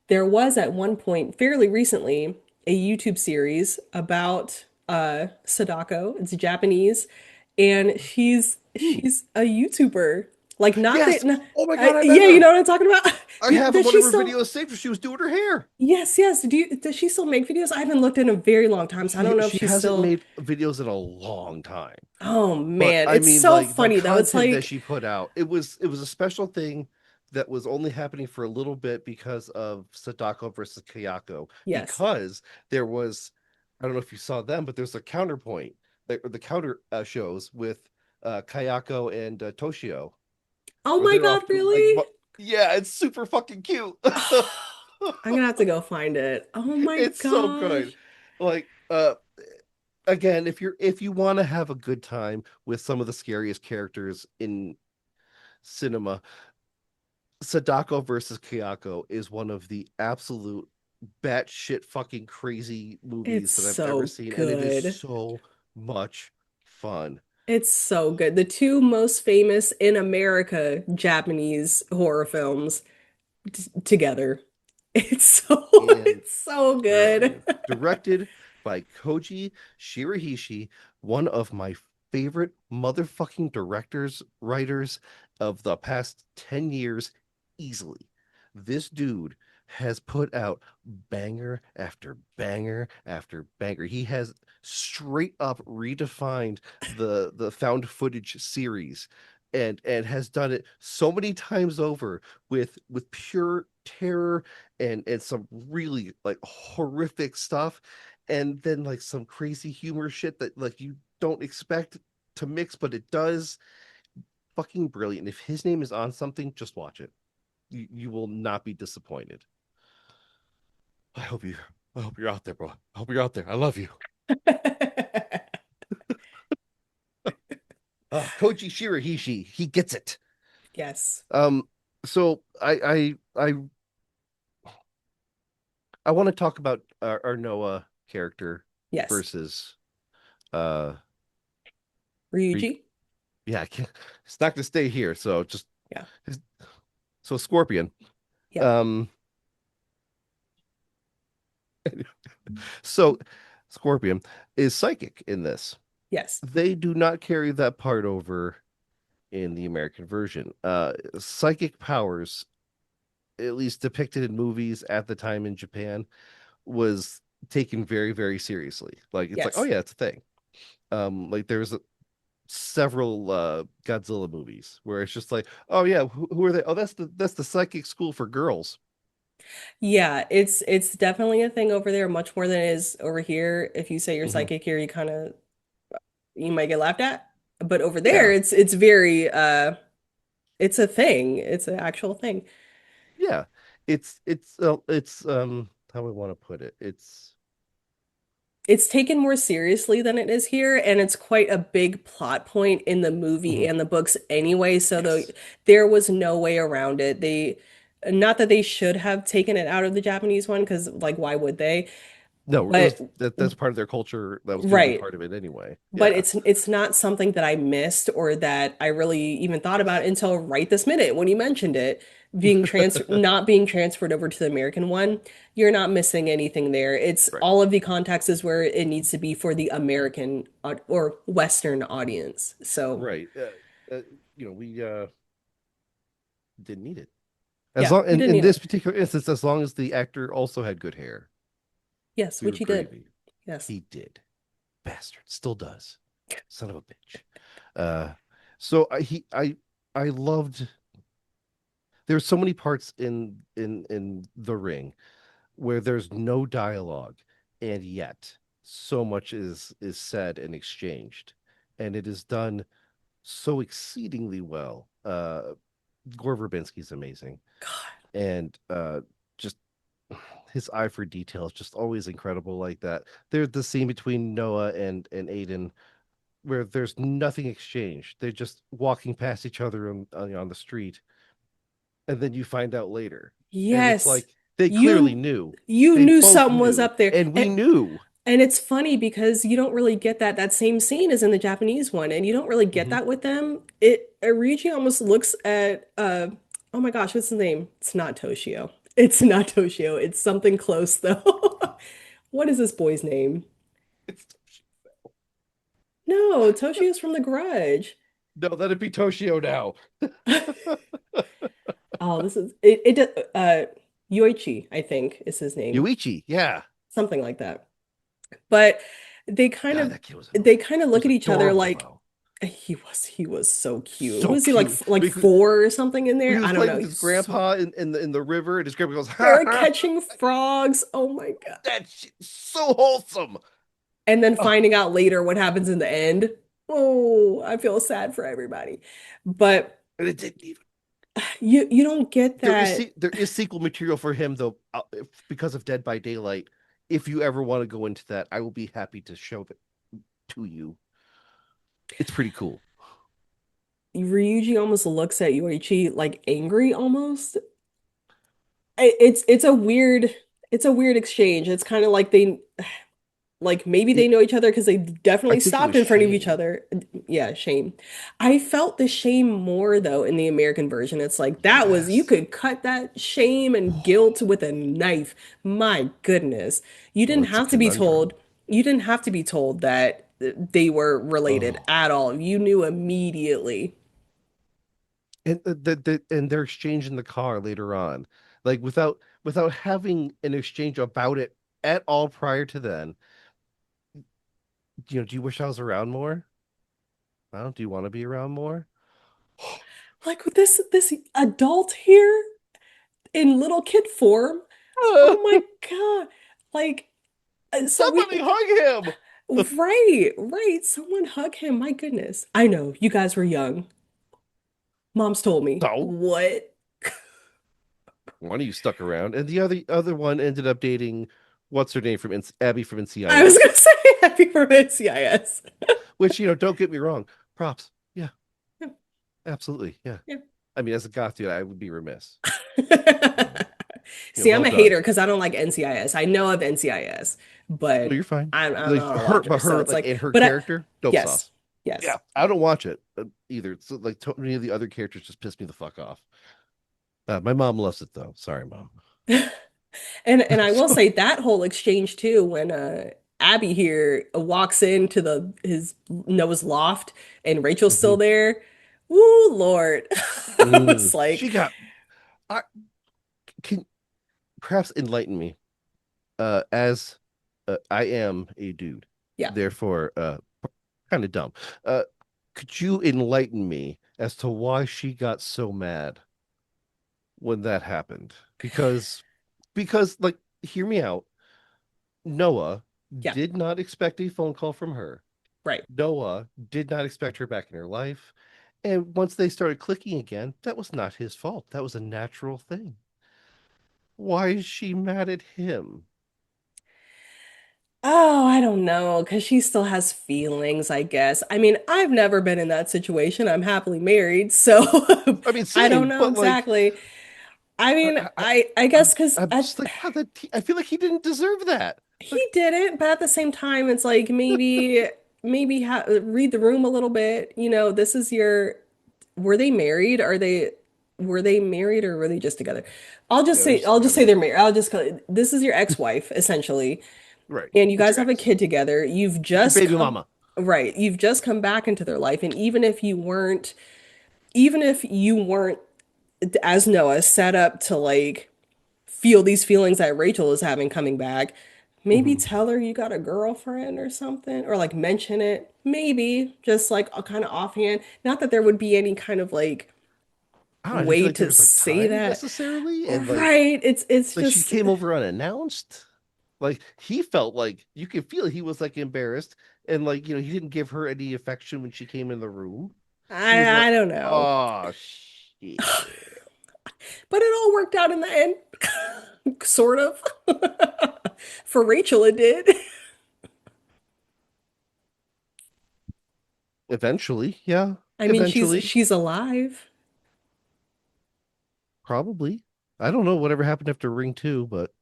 there was at one point fairly recently a YouTube series about Sadako. It's Japanese and Ooh, she's a YouTuber. Like not that yes. Oh my God, I, I met yeah, you her. know what I'm talking about? I have Does one of she her still videos saved where she was doing her hair. Yes, yes. Does she still make videos? I haven't looked in a very long time, so I don't know if She she's hasn't still. made videos in a long time. Oh But man, I it's mean, so like the funny though. It's content that like, she put out, it was a special thing that was only happening for a little bit because of Sadako versus Kayako. yes. Because there was, I don't know if you saw them, but there's a counterpoint, or the counter shows with Kayako and Toshio, Oh where my they're God, off doing like, really? yeah, it's super fucking cute. I'm gonna have to go find it. Oh my It's so good. gosh. Like, again, if you want to have a good time with some of the scariest characters in cinema, Sadako versus Kayako is one of the absolute batshit fucking crazy It's movies that I've ever so seen, and it is good. so much fun. It's so good. The two most famous in America Japanese horror films together. It's so And it's so where are good. you? Directed by Koji Shirahishi, one of my favorite motherfucking directors, writers of the past 10 years, easily. This dude has put out banger after banger after banger. He has straight up redefined the found footage series and has done it so many times over with pure terror and some really like horrific stuff, and then like some crazy humor shit that like you don't expect to mix, but it does. Fucking brilliant. If his name is on something, just watch it. You will not be disappointed. I hope you I hope you're out there, bro. I hope you're out there. I love you. Koji Shirahishi, he gets it. Yes. Um, so I want to talk about our Noah character Yes. versus uh Ryuji? yeah, I can't, it's not gonna stay here. So just Yeah. so Scorpion. Yeah. Um, so Scorpion is psychic in this. Yes. They do not carry that part over in the American version. Psychic powers, at least depicted in movies at the time in Japan, was taken very, very seriously. Like it's like, oh Yes. yeah, it's a thing. Like there's several Godzilla movies where it's just like, oh yeah, who are they? Oh, that's the psychic school for girls. Yeah, it's definitely a thing over there, much more than it is over here. If you say you're Hmm. psychic here, you might get laughed at. But over there, Yeah, it's very it's a thing. It's an actual thing. yeah. It's how we want to put it. It's It's taken more seriously than it is here, and it's quite a big plot point in the movie mhm, and the books anyway. yes. There was no way around it. Not that they should have taken it out of the Japanese one, because like why would they? No, it But was that's part of their culture. That was going to be right. part of it anyway. But Yeah. it's not something that I missed or that I really even thought about until right this minute when you mentioned it being not being transferred over to the American one. You're not missing anything there. It's Right. all of the context is where it needs to be for the American or Western audience. So Right. Uh, we didn't need it. As yeah, long we didn't in need this it. particular instance, as long as the actor also had good hair, Yes, we were which he did. gravy. Yes. He did. Bastard. Still does. Son of a bitch. Uh so I loved there's so many parts in The Ring where there's no dialogue, and yet so much is said and exchanged, and it is done so exceedingly well. Gore Verbinski's amazing, God. and just his eye for detail is just always incredible like that. There's the scene between Noah and Aiden where there's nothing exchanged. They're just walking past each other on the street, and then you find out later, and it's Yes. like they clearly You knew. you They knew both something was knew, up there. and we knew. And it's funny because you don't really get that same scene as in the Japanese one, and you don't really get Mhm. that with them. It Ryuji almost looks at oh my gosh, what's his name? It's not Toshio. It's not Toshio. It's something close though. What is this boy's name? It's No, Toshio's from The Grudge. no, that'd be Toshio now. Oh, this is it Yoichi, I think is his name. Yuichi, yeah. Something like that. But they kind God, of that kid was they annoying. kind of He look was at each other adorable like though. he was so cute. So Was he like cute. like Because four or something in when there? he was I don't playing know. with his He's so grandpa in the river, and his grandpa goes, "Ha they're ha!" catching frogs. Oh my God. That shit's so wholesome. And then Oh, finding out later what happens in the end. Oh, I feel sad for everybody. But and it didn't even. you don't get that. There is sequel material for him though, because of Dead by Daylight. If you ever want to go into that, I will be happy to show it to you. It's pretty cool. Ryuji almost looks at Yoichi like angry almost. It's a weird exchange. It's kind of like they Like maybe they It, know each other because they I definitely think it stopped was in front of each shame. other. Yeah, shame. I felt the shame more though in the American version. It's like that was you Yes. could cut that shame and guilt with a knife. My goodness. You Well, didn't it's a have to be told. conundrum. You didn't have to be told that they were related Oh, at all. You knew immediately. and and their exchange in the car later on, like without having an exchange about it at all prior to then. Do you wish I was around more? I don't. Do you want to be around more? Like with this adult here in little kid form. Oh my God. Like so we Somebody hug him. right, right. Someone hug him. My goodness. I know you guys were young. Mom's told me. So What? one of you stuck around, and the other one ended up dating what's her name from Abby from I was NCIS. gonna say happy for NCIS. Which don't get me wrong, props. Yeah, Yeah, absolutely. Yeah. yeah. I mean, as a goth dude, I would be remiss. See, I'm Well a done. hater because I don't like NCIS. I know of NCIS, No, but you're fine. I'm Like not a her, watcher. but So her, it's like like, in her but I, character, dope yes, sauce. yes. Yeah, I don't watch it either. So like, many of the other characters just piss me the fuck off. My mom loves it though. Sorry, mom. And I will So, say that whole exchange too, when Abby here walks into the his Noah's loft and Rachel's still mhm. there. Woo, Lord. I was like, She got. I can perhaps enlighten me. As I am a dude, yeah. therefore, kind of dumb. Uh, could you enlighten me as to why she got so mad when that happened? Because like, hear me out. Noah Yeah, did not expect a phone call from her. right. Noah did not expect her back in her life. And once they started clicking again, that was not his fault. That was a natural thing. Why is she mad at him? Oh, I don't know, because she still has feelings, I guess. I mean, I've never been in that situation. I'm happily married, so I mean, I don't same, know but like, exactly. I I, mean, I, I I'm, guess because I'm just like, wow, I feel like he didn't deserve that. he Like, didn't, but at the same time, it's like maybe ha read the room a little bit. This is your were they married? Were they married or were they just together? yeah, they're just I'll just say together. they're married. I'll just call this is your ex-wife essentially, Right. and you It's guys your have a ex. kid together. It's your baby mama. You've just come back into their life, and even if you weren't as Noah set up to like feel these feelings that Rachel is having coming back, maybe Hmm. tell her you got a girlfriend or something, or like mention it. Maybe just like a kind of offhand. Not that there would be any kind of like I don't know, I didn't feel way like there to was like say time that. necessarily, and Right. It's like she just came over unannounced. Like he felt like you could feel he was like embarrassed, and like he didn't give her any affection when she came in the room. He was like, I don't know. "Oh shit." But it all worked out in the end. Sort of. For Rachel it did. Eventually, yeah, I mean, eventually, she's alive. probably. I don't know whatever happened after Ring 2, but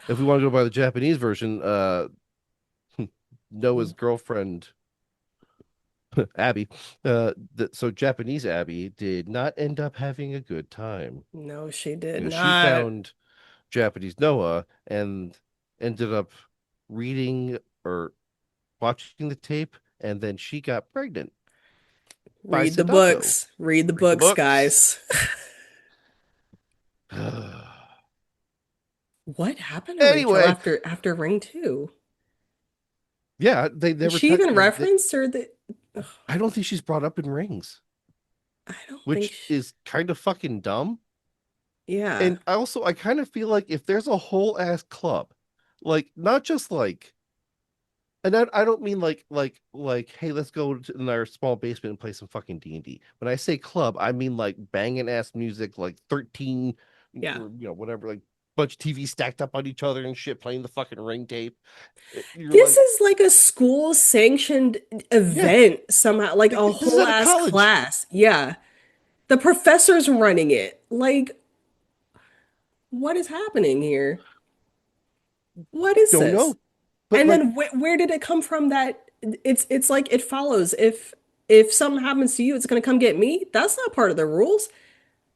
if we want to go by the Japanese version, Noah's girlfriend Abby, so Japanese Abby did not end up having a good time. No, she did She not. found Japanese Noah and ended up reading or watching the tape, and then she got pregnant by Read the Sadako. books. Read the Read the books, books. guys. What happened to Rachel Anyway, after Ring 2? yeah, they Is never she even like referenced or the Ugh, I don't think she's brought up in Rings, I don't think which is kind of fucking dumb. yeah. And I kind of feel like if there's a whole ass club, like not just like, and I don't mean like hey, let's go in our small basement and play some fucking D&D. When I say club, I mean like banging ass music, like 13 Yeah. or whatever, like bunch of TVs stacked up on each other and shit, playing the fucking Ring tape. You're This like, is like a school sanctioned yeah, event somehow, like a this is whole at a ass college. class. Yeah. The professor's running it. Like, what is happening here? What is Don't this? know. But And like, then where did it come from that it's like it follows. If something happens to you, it's gonna come get me. That's not part of the rules.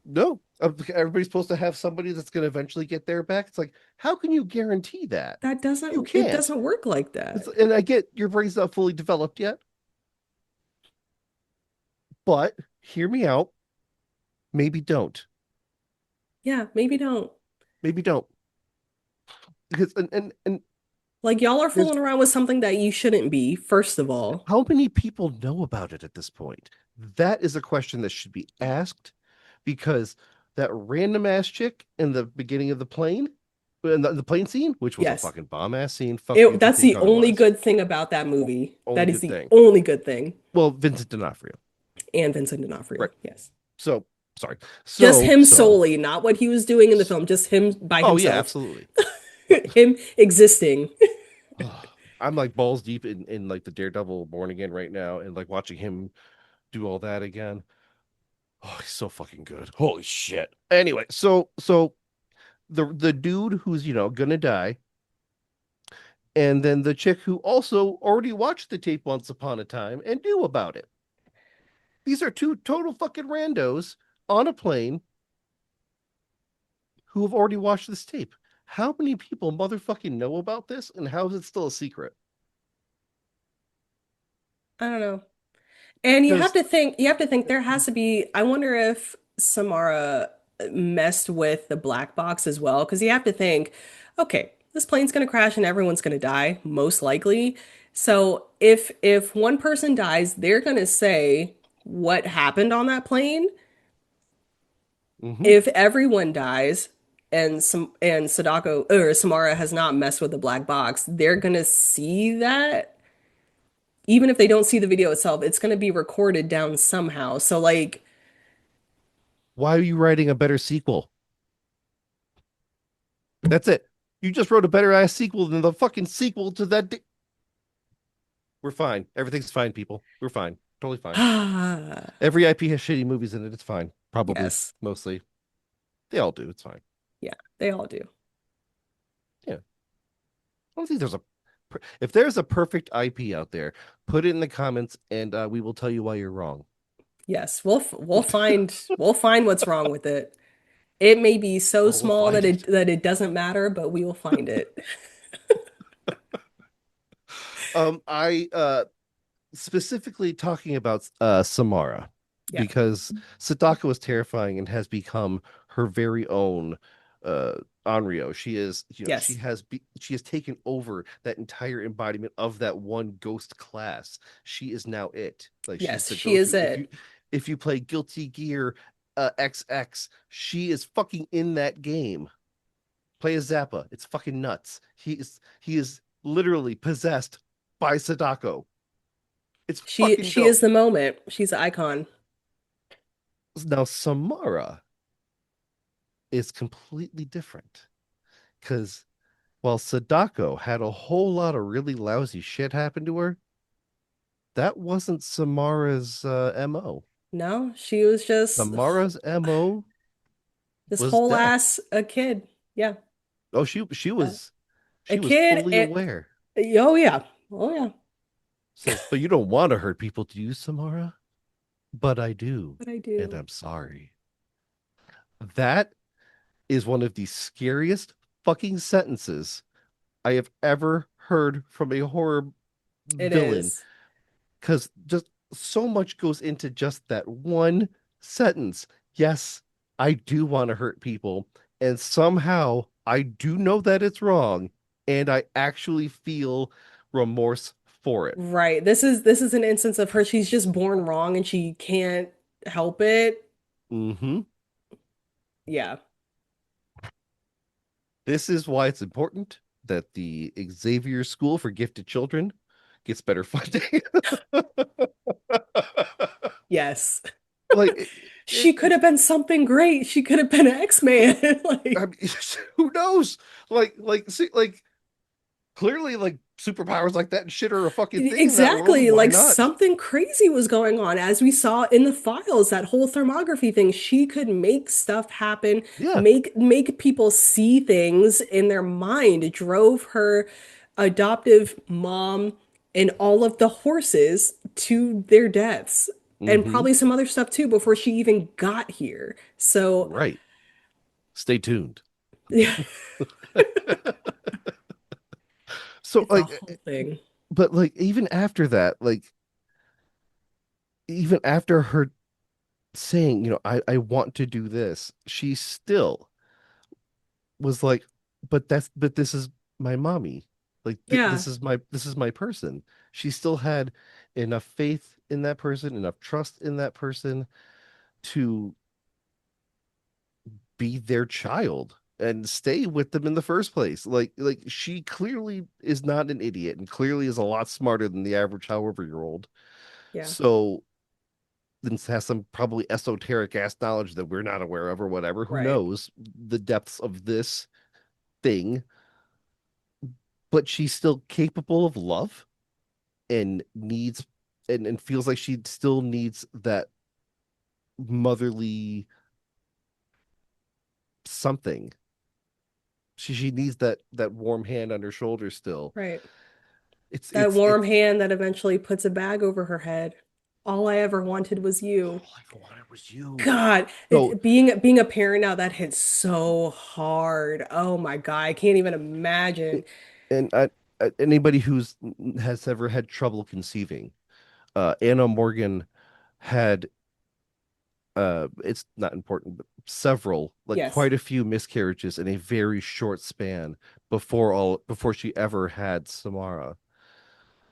no, everybody's supposed to have somebody that's going to eventually get their back. It's like, how can you guarantee that? That You doesn't it can't. doesn't work like that. And I get your brain's not fully developed yet, but hear me out. Maybe don't. Yeah, maybe don't. Maybe don't. Because and Like y'all are there's fooling around with something that you shouldn't be, first of all. how many people know about it at this point? That is a question that should be asked because that random ass chick in the beginning of the plane, in the plane scene, which was a Yes. fucking bomb ass scene. Fuck you if you That's think the only otherwise. good thing about that movie. Only That is good the thing. only good thing. Well, Vincent D'Onofrio. And Vincent D'Onofrio. Right. Yes. So sorry. Just So him so solely, not what he was doing in the film, just him by oh yeah, himself. absolutely. But Him existing. I'm like balls deep in like the Daredevil Born Again right now, and like watching him do all that again. Oh, he's so fucking good. Holy shit. Anyway, so the dude who's gonna die, and then the chick who also already watched the tape once upon a time and knew about it. These are two total fucking randos on a plane who have already watched this tape. How many people motherfucking know about this, and how is it still a secret? I don't know. And Because you have to think there has to be, I wonder if Samara messed with the black box as well, because you have to think, okay, this plane's going to crash and everyone's going to die, most likely. So if one person dies, they're going to say what happened on that plane. mm-hmm. If everyone dies and Sadako or Samara has not messed with the black box, they're going to see that even if they don't see the video itself, it's going to be recorded down somehow. So like Why are you writing a better sequel? That's it. You just wrote a better ass sequel than the fucking sequel to that. We're fine. Everything's fine, people. We're fine. Totally fine. Every IP has shitty movies in it. It's fine. Probably. yes. Mostly. They all do. It's fine. Yeah, they all do. Yeah. I don't think there's a. If there's a perfect IP out there, put it in the comments and we will tell you why you're wrong. Yes, we'll find what's wrong with it. It may be so Oh, we'll small find it. that it doesn't matter, but we will find it. I specifically talking about Samara Yeah. because Sadako is terrifying and has become her very own uh Onryo. She is, Yes. she has taken over that entire embodiment of that one ghost class. She is now it. Like she's Yes, the she is go-to. it. If you play Guilty Gear XX, she is fucking in that game. Play as Zappa. It's fucking nuts. He is literally possessed by Sadako. It's fucking She is dope. the moment. She's an icon. Now Samara is completely different because while Sadako had a whole lot of really lousy shit happen to her, that wasn't Samara's MO. No, she was just Samara's MO this was whole death. ass a kid. Yeah. Oh, she Uh, was a she was kid. fully aware. Oh yeah. Oh yeah. Says, but you don't want to hurt people, do you, Samara? But I do, But I and do. I'm sorry. That is one of the scariest fucking sentences I have ever heard from a horror It villain is. because just so much goes into just that one sentence. Yes, I do want to hurt people, and somehow I do know that it's wrong, and I actually feel remorse for it. Right. This is an instance of her. She's just born wrong and she can't help it. Hmm. Yeah. This is why it's important that the Xavier School for Gifted Children gets better funding. Yes. Like She could it have been something great. She could have been an X-Man. I Like mean, who knows? See, like clearly, like superpowers like that and shit are a fucking thing in that world. exactly. Why Like not? something crazy was going on as we saw in the files, that whole thermography thing. She could make stuff happen, Yeah. make people see things in their mind. It drove her. adoptive mom and all of the horses to their deaths and Mm-hmm. probably some other stuff too before she even got here. So, Right. Stay tuned. yeah, So it's a like, whole thing. but like even after that, like even after her saying, I want to do this, she still was like, but this is my mommy. Like Yeah, this is my person. She still had enough faith in that person, enough trust in that person to be their child and stay with them in the first place. Like she clearly is not an idiot and clearly is a lot smarter than the average however year old. yeah, So then has some probably esoteric ass knowledge that we're not aware of or whatever. Who right. knows the depths of this thing, but she's still capable of love and needs and feels like she still needs that motherly something. She needs that warm hand on her shoulder still. Right. It's That it's warm it's hand that eventually puts a bag over her head. All I ever wanted was you. all I ever wanted was you. God, So being a parent now, that hits so hard. Oh my God, I can't even imagine. and anybody who's has ever had trouble conceiving, Anna Morgan had it's not important, but several, like Yes, quite a few miscarriages in a very short span before she ever had Samara.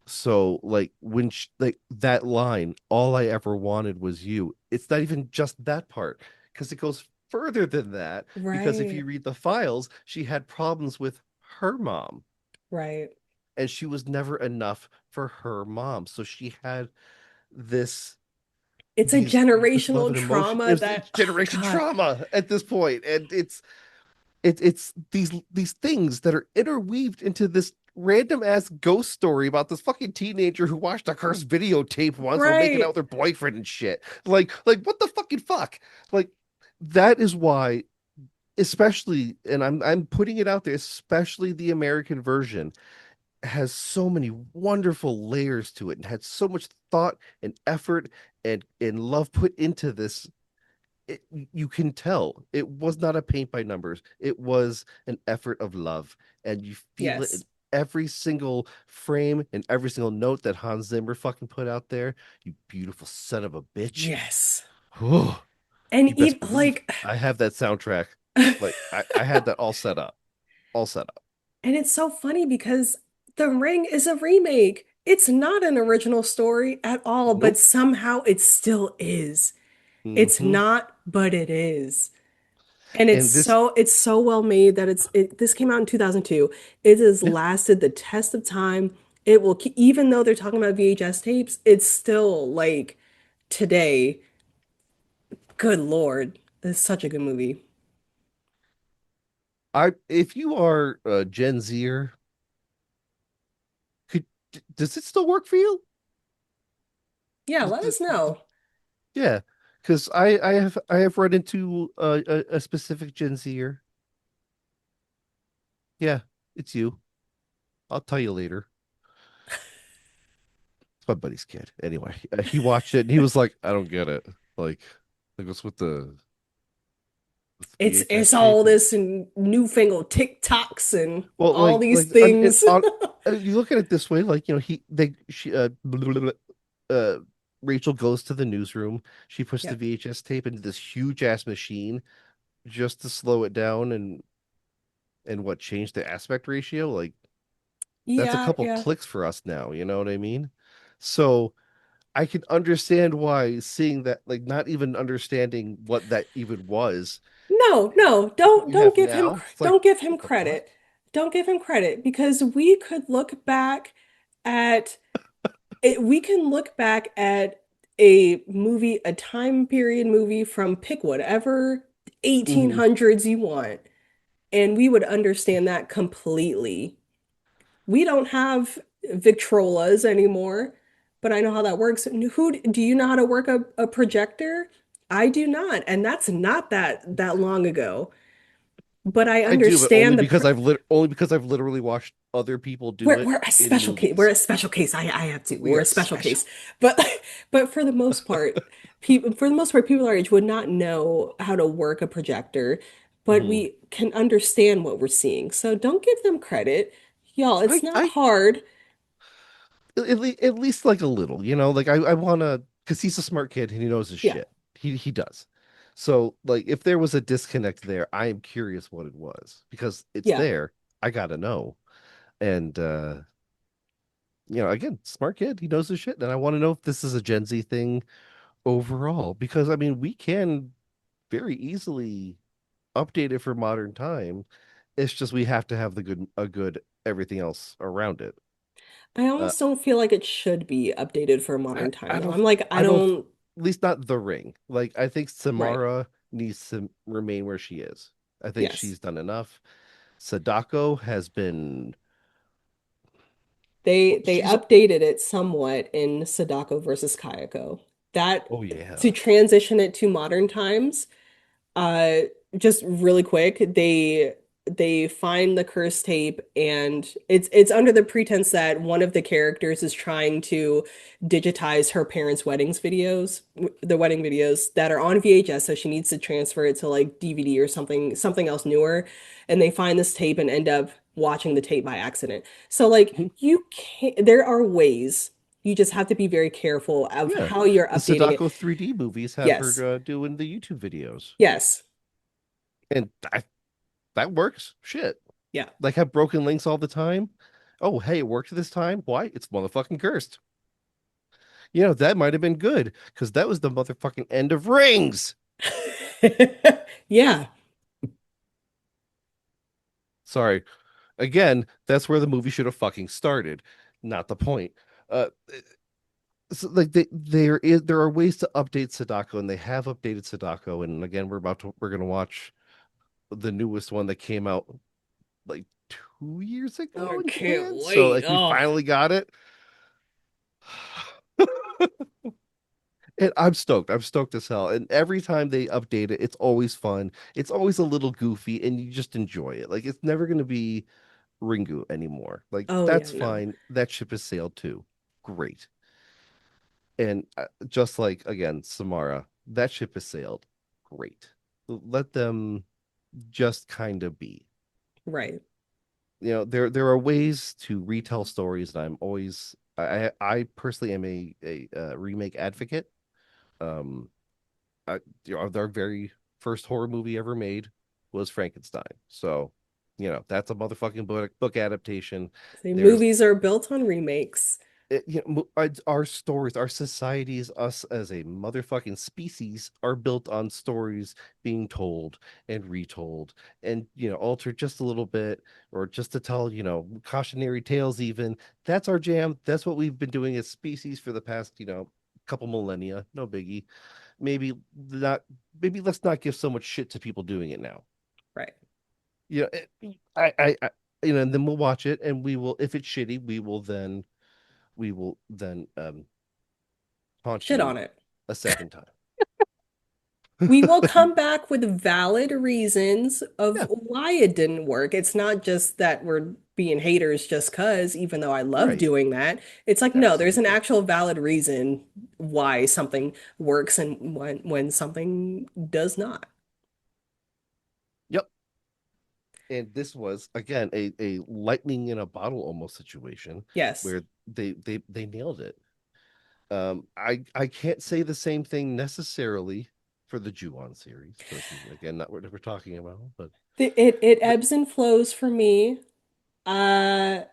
So like like that line, all I ever wanted was you. It's not even just that part because it goes further than that. Because if right, you read the files, she had problems with her mom, right. and she was never enough for her mom. So she had this It's a this love generational and emotion. trauma It's that, oh generation God, trauma at this point, and it's these things that are interweaved into this random ass ghost story about this fucking teenager who watched a cursed videotape once while making out right. with her boyfriend and shit. Like what the fucking fuck? Like that is why, especially, and I'm putting it out there, especially the American version has so many wonderful layers to it and had so much thought and effort and love put into this. You can tell it was not a paint by numbers. It was an effort of love, and you feel it in Yes, every single frame and every single note that Hans Zimmer fucking put out there. You beautiful son of a bitch. yes. Oh, And you best even believe like, I have that soundtrack. and Like I had that all set up, all set up. it's so funny because The Ring is a remake. It's not an original story at all, but Nope. somehow it still is. It's Hmm. not, but it is. And And this, it's so well made that this came out in 2002. It has yeah, lasted the test of time. It will keep, even though they're talking about VHS tapes, it's still like today. Good Lord. It's such a good movie. if you are a Gen Zer, could does it still work for you? Yeah, D- let d- us know. Yeah, because I have run into a specific Gen Zer. Yeah, it's you. I'll tell you later. It's my buddy's kid. Anyway, he watched it and he was like, "I don't get it." Like what's with the It's VHS all tape and this and newfangled TikToks and well, all these and things. you look at it this way, like he they she Rachel goes to the newsroom. She puts the Yeah. VHS tape into this huge ass machine just to slow it down and what change the aspect ratio. Like that's a Yeah, couple yeah. clicks for us now, you know what I mean? So I can understand why seeing that, like not even understanding what that even was, No, no, what you have now, it's like, don't give him what the fuck? credit. Don't give him credit because we could look back at we can look back at a movie, a time period movie from pick whatever Hmm. 1800s you want, and we would understand that completely. We don't have Victrolas anymore, but I know how that works. Who do you know how to work a projector? I do not, and that's not that long ago. but I I do, but only understand because only because I've literally watched other people do it we're a in special case. We're movies. a special case. I have to. We We're are a special special. case. But but for the most part, people our age would not know how to work a projector, but Mhm. we can understand what we're seeing. So don't give them credit. Y'all, it's not I hard. at least like a little, like I want to, because he's a smart kid and he knows his Yeah, shit. He does. So like if there was a disconnect there, I am curious what it was because it's yeah. there. I gotta know. And again, smart kid, he knows his shit. And I want to know if this is a Gen Z thing overall, because I mean we can very easily update it for modern time. It's just we have to have a good everything else around it. I Uh, almost don't feel like it should be updated for a modern time I though. don't I'm like, I I don't don't, at least not the ring. Like I think right. Samara needs to remain where she is. I think Yes. she's done enough. Sadako has been They she's updated it somewhat in Sadako versus Kayako. That oh yeah. to transition it to modern times. Uh, just really quick, they find the curse tape, and it's under the pretense that one of the characters is trying to digitize her parents' the wedding videos that are on VHS, so she needs to transfer it to like DVD or something else newer. And they find this tape and end up watching the tape by accident. So like Mhm. you can't, there are ways. You just have to be very careful of Yeah. how you're The updating it. Sadako 3D movies have Yes. her doing the YouTube videos. Yes. And that works. Shit. Yeah. Like have broken links all the time. Oh, hey, it worked this time. Why? It's motherfucking cursed. That might have been good because that was the motherfucking end of Rings. Yeah. Sorry. Again, that's where the movie should have fucking started. Not the point. So like there are ways to update Sadako, and they have updated Sadako. And again, we're gonna watch the newest one that came out like 2 years I ago in can't Japan. So wait. like we Oh, finally got it. And I'm stoked. I'm stoked as hell. And every time they update it, it's always fun. It's always a little goofy, and you just enjoy it. Like it's never gonna be Ringu anymore. Like oh yeah, that's no. fine. That ship has sailed too. Great. And just like again, Samara, that ship has sailed. Great. Let them just kind of be. Right. There are ways to retell stories, and I personally am a remake advocate. Um, their very first horror movie ever made was Frankenstein. So, that's a motherfucking book adaptation. See, There's movies are built on remakes. our stories, our societies, us as a motherfucking species are built on stories being told and retold and altered just a little bit or just to tell cautionary tales. Even that's our jam. That's what we've been doing as species for the past couple millennia. No biggie. Maybe not. Maybe let's not give so much shit to people doing it now. Right. you know I and then we'll watch it, and we will, if it's shitty, we will then taunt Shit you on it. a second time. We will come back with valid reasons of Yeah, why it didn't work. It's not just that we're being haters just 'cause, even though I love right. doing that. It's like, no, there's an Absolutely. actual valid reason why something works and when something does not. Yep. And this was again a lightning in a bottle almost situation Yes. where they nailed it. I can't say the same thing necessarily for the Ju-on series, which is again not what we're talking about, but It the, ebbs and flows for me. Uh,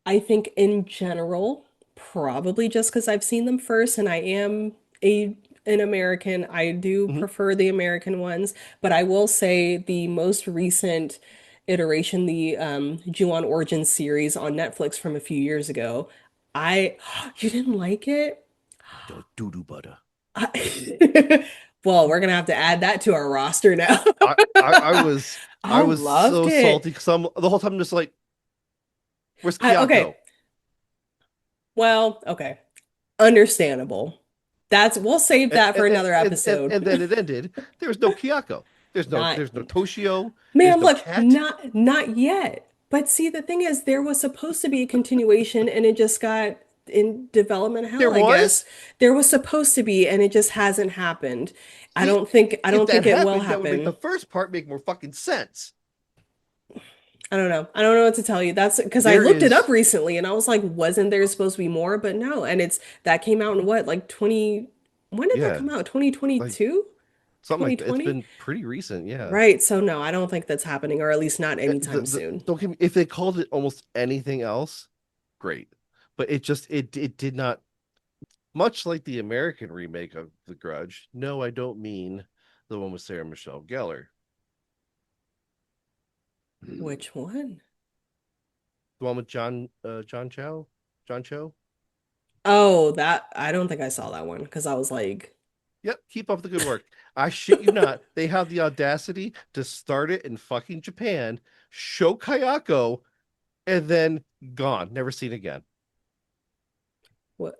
I think in general, probably just because I've seen them first and I am a an American, I do mhm, prefer the American ones. But I will say the most recent iteration, the Ju-on Origins series on Netflix from a few years ago, I you didn't like it? the doo-doo butter. Well, we're gonna have to add that to our roster now. I was I I was loved so it. salty because I'm the whole time just like, where's Okay, Kyako? well, okay. Understandable. We'll save And that for and, another and and episode. and then it ended. There was no Kyako. Not there's no Toshio, there's ma'am, no look, cat. not yet. But see, the thing is, there was supposed to be a continuation, and it just got in development There hell, I guess. was. There was supposed to be, and it just hasn't happened. See, I if don't that think it will happened, that would make the happen. first part make more fucking sense. I don't know. I don't know what to tell you. That's because I There looked it up is, recently, and I was like, wasn't there supposed to be more? But no, and it's that came out in what, like 20, when did that yeah, come out? like 2022? something like that. It's 2020? been pretty recent, yeah. Right. So no, I don't think that's happening, or at least not anytime The soon. don't get me, if they called it almost anything else, great. But it did not, much like the American remake of The Grudge. No, I don't mean the one with Sarah Michelle Gellar. The Which one? one with John Cho. Oh, that I don't think I saw that one because I was like, Yep, keep up the good work. I shit you not. They have the audacity to start it in fucking Japan, show Kayako, and then gone, never seen again. what?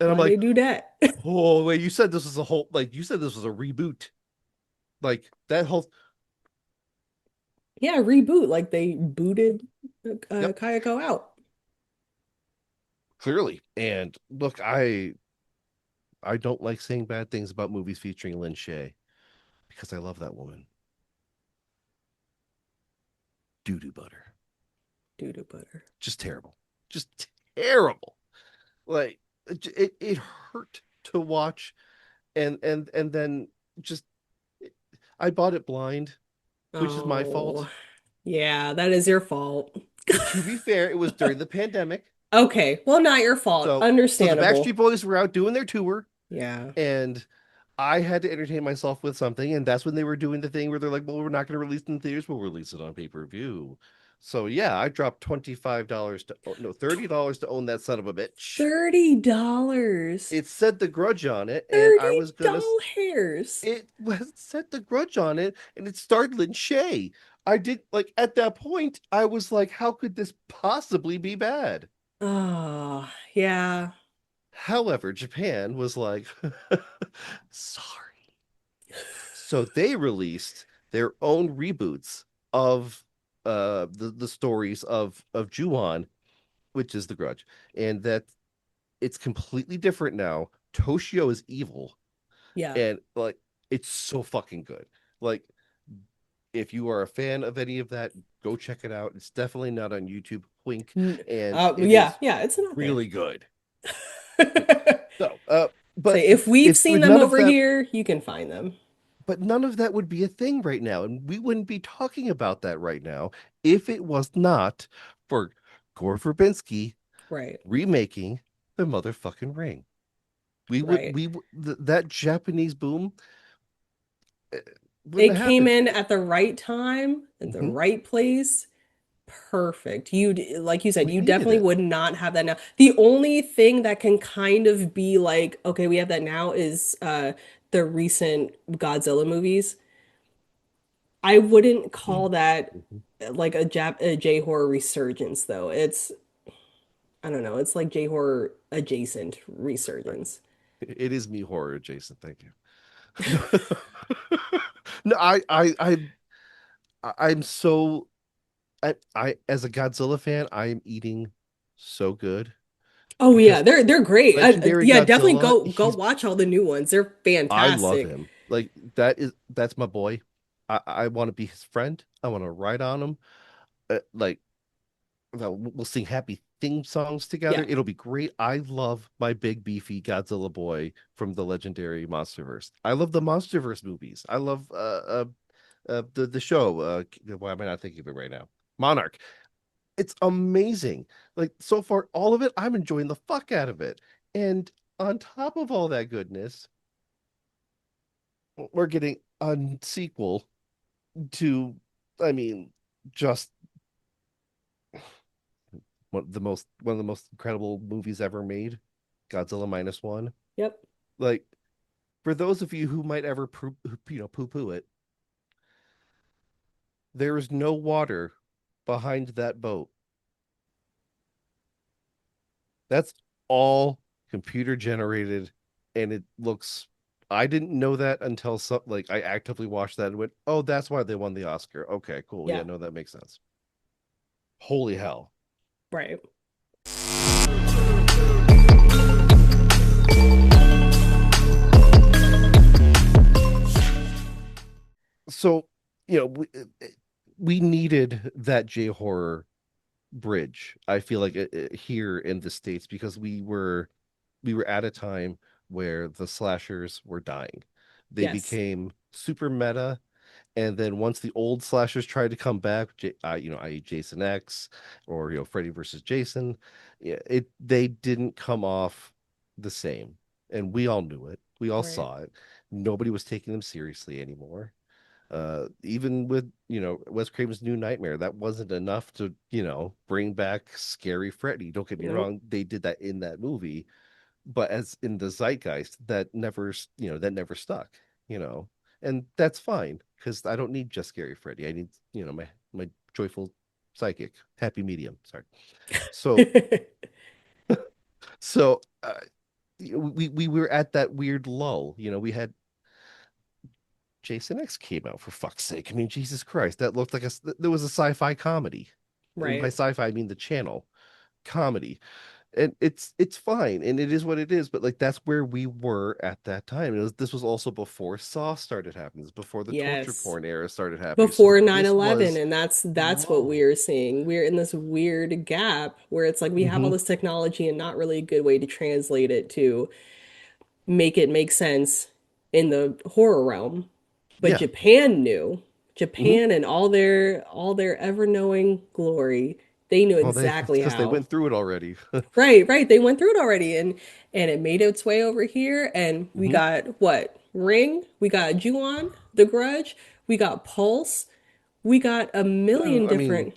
And I'm Why they like, do that? oh wait, you said this was a whole, like you said this was a reboot. Like that whole, Yeah, reboot. Like they booted yep, Kayako out. clearly. And look, I don't like saying bad things about movies featuring Lin Shaye because I love that woman. Doo doo butter. Doo doo butter. Just terrible. Just terrible. Like it hurt to watch, and then just I bought it blind, which is my Oh, fault. yeah, that is your fault. But to be fair, it was during the pandemic. Okay, well, not your fault. So the Backstreet Understandable. Boys were out doing their tour, Yeah. and I had to entertain myself with something, and that's when they were doing the thing where they're like, "Well, we're not going to release it in theaters, we'll release it on pay-per-view." So yeah, I dropped $25 to no $30 to own that son of a bitch. $30. It said The Grudge on it, and I was gonna. $30. It was said The Grudge on it, and it starred Lin Shaye. I did like at that point, I was like, how could this possibly be bad? Oh, yeah. However, Japan was like, sorry. So they released their own reboots of the stories of Ju-on, which is The Grudge, and that it's completely different now. Toshio is evil, Yeah. and like it's so fucking good. Like if you are a fan of any of that, go check it out. It's definitely not on YouTube. Wink, and it Yeah, is yeah, it's not there. really good. So, So but if we've if seen them none of over that, here, you can find them. but none of that would be a thing right now, and we wouldn't be talking about that right now if it was not for Gore Verbinski Right, remaking the motherfucking Ring. right. That Japanese boom eh, wouldn't It have came happened. in at the right time, at the Mhm. right place. Perfect. You, like you said, We you needed definitely it. would not have that now. The only thing that can kind of be like, okay, we have that now is the recent Godzilla movies. I wouldn't call that Mhm. like a J-horror resurgence though. It's I don't know, it's like J-horror adjacent Right. resurgence. It is me horror adjacent. Thank you. No, I'm so I as a Godzilla fan, I am eating so good Oh yeah, because they're great. Legendary Yeah, definitely Godzilla, go he's watch all the new ones. They're I love fantastic. him. Like that's my boy. I want to be his friend. I want to ride on him. Like we'll sing happy theme songs together. Yeah. It'll be great. I love my big beefy Godzilla boy from the legendary Monsterverse. I love the Monsterverse movies. I love the show. Why am I not thinking of it right now? Monarch. It's amazing. Like so far, all of it, I'm enjoying the fuck out of it. And on top of all that goodness, we're getting a sequel to, I mean, just one of the most incredible movies ever made, Godzilla minus one. Yep. Like for those of you who might ever poo poo it, there is no water behind that boat. That's all computer generated, and it looks I didn't know that until like I actively watched that and went, "Oh, that's why they won the Oscar." Okay, cool. Yeah, Yeah, no, that makes sense. Holy hell. right. So, you know, we needed that J horror bridge. I feel like here in the States because we were at a time where the slashers were dying. They Yes, became super meta. And then once the old slashers tried to come back, i.e. Jason X or Freddy versus Jason, yeah, they didn't come off the same, and we all knew it. We all right. saw it. Nobody was taking them seriously anymore. Even with Wes Craven's New Nightmare, that wasn't enough to bring back scary Freddy. Don't get me Nope. wrong; they did that in that movie, but as in the zeitgeist that never stuck you know and that's fine because I don't need just scary Freddy. I need my joyful psychic happy medium, sorry. so so we were at that weird lull. We had Jason X came out, for fuck's sake. I mean, Jesus Christ, that looked like there was a sci-fi comedy. And by Right. sci-fi I mean the channel comedy. And it's fine and it is what it is, but like that's where we were at that time. This was also before Saw started happening. This was before the torture Yes. porn era started happening, so Before nine this 11, was and that's what low. we're seeing. We're in this weird gap where it's like we have all Hmm. this technology and not really a good way to translate it to make it make sense in the horror realm. But Yeah. Japan knew. Hmm. Japan and all their ever-knowing glory, they knew Well, it's exactly because they how. went through it already. Right, right. They went through it already and it made its way over here and we Hmm. got what? Ring, we got Ju-on, The Grudge, we got Pulse, we got a million I mean, different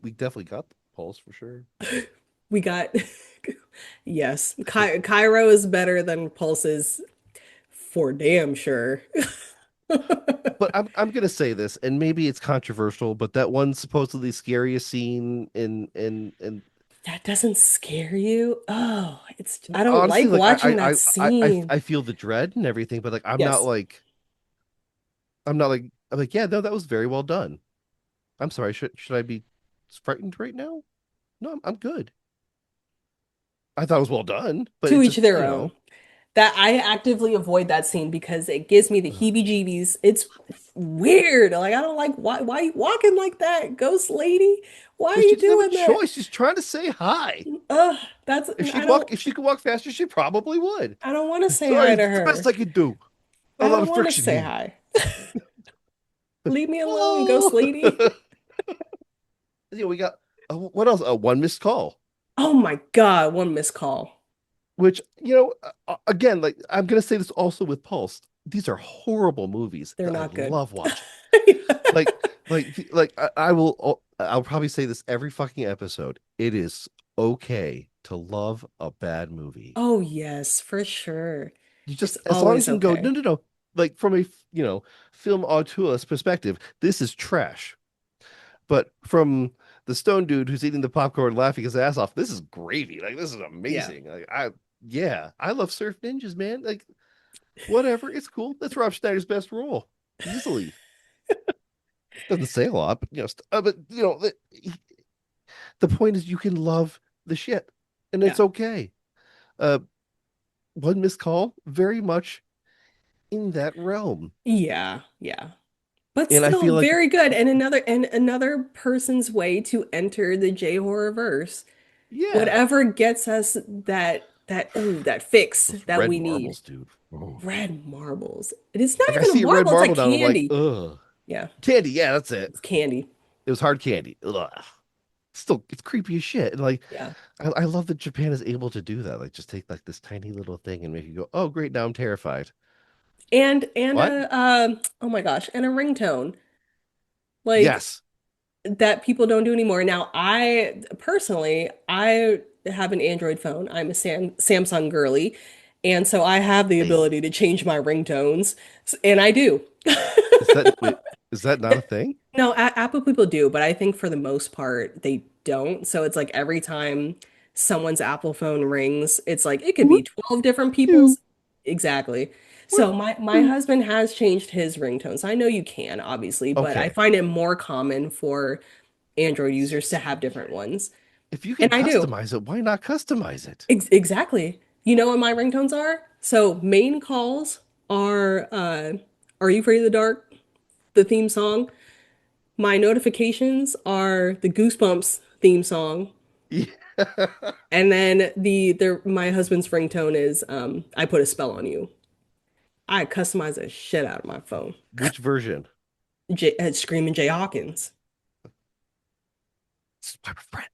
we definitely got the pulse for sure. we got yes, Cairo is better than Pulse is for damn sure. But I'm gonna say this, and maybe it's controversial, but that one supposedly scariest scene in That doesn't scare you? Oh, I don't honestly, like like watching that scene. I feel the dread and everything, but like Yes. I'm like, yeah, no, that was very well done. I'm sorry, should I be frightened right now? No, I'm good. I thought it was well done, but To it each just, their own. That I actively avoid that scene because it gives me the heebie-jeebies. It's weird. Like I don't like why you walking like that, ghost lady? Why are because she you didn't have a doing that? choice. She's trying to say hi. Ugh, that's If she could walk faster, she probably would. I don't want to say Sorry, hi to it's the best her. I could do. A I lot don't of want to friction say here. hi. Leave me alone, ghost Oh, lady. we got what else? One missed call. Oh my God, one missed call. Which again, like I'm gonna say this also with Pulse. These are horrible movies They're that I not good. love watching. Like, I'll probably say this every fucking episode. It is okay to love a bad movie. Oh yes, for sure. You It's just as long as always you can go, no, okay. no, no. Like from a film auteur's perspective, this is trash. But from the stone dude who's eating the popcorn laughing his ass off, this is gravy. Like this is Yeah. amazing. Yeah, I love Surf Ninjas, man. Like whatever, it's cool. That's Rob Schneider's best role, easily. Doesn't say a lot, but the point is you can love the shit, and Yeah. it's okay. Uh, one missed call, very much in that realm, Yeah. Yeah. But and I still feel like very good. And another person's way to enter the J horror verse. yeah, Whatever gets us that fix those that red we need. marbles, dude. Oh. Red marbles. It is not Like I even see a a red marble, it's marble like down, I'm like, candy. ugh, Yeah, candy. Yeah, that's it. it's candy. It was hard candy. Ugh. Still, it's creepy as shit. And like, Yeah. I love that Japan is able to do that. Like, just take like this tiny little thing and make you go, oh, great, now I'm terrified. And What? a oh my gosh, and a ringtone. Like Yes, that people don't do anymore. Now, I personally, I have an Android phone. I'm a Samsung girly, and so I have the hey, ability to change my ringtones, and I do. wait, is that not a thing? No, Apple people do, but I think for the most part they don't. So it's like every time someone's Apple phone rings, it's like it could be What 12 different do? people's. Exactly. So my husband has changed his ringtones. I know you can, obviously, but I Okay. find it more common for Android users to have different ones. If you And can I do. customize it, why not customize it? Exactly. You know what my ringtones are? So main calls are Are You Afraid of the Dark, the theme song. My notifications are the Goosebumps theme song. Yeah. And then the my husband's ringtone is I Put a Spell on You. I customize the shit out of my phone. Which version? Screaming Jay Hawkins. My friend.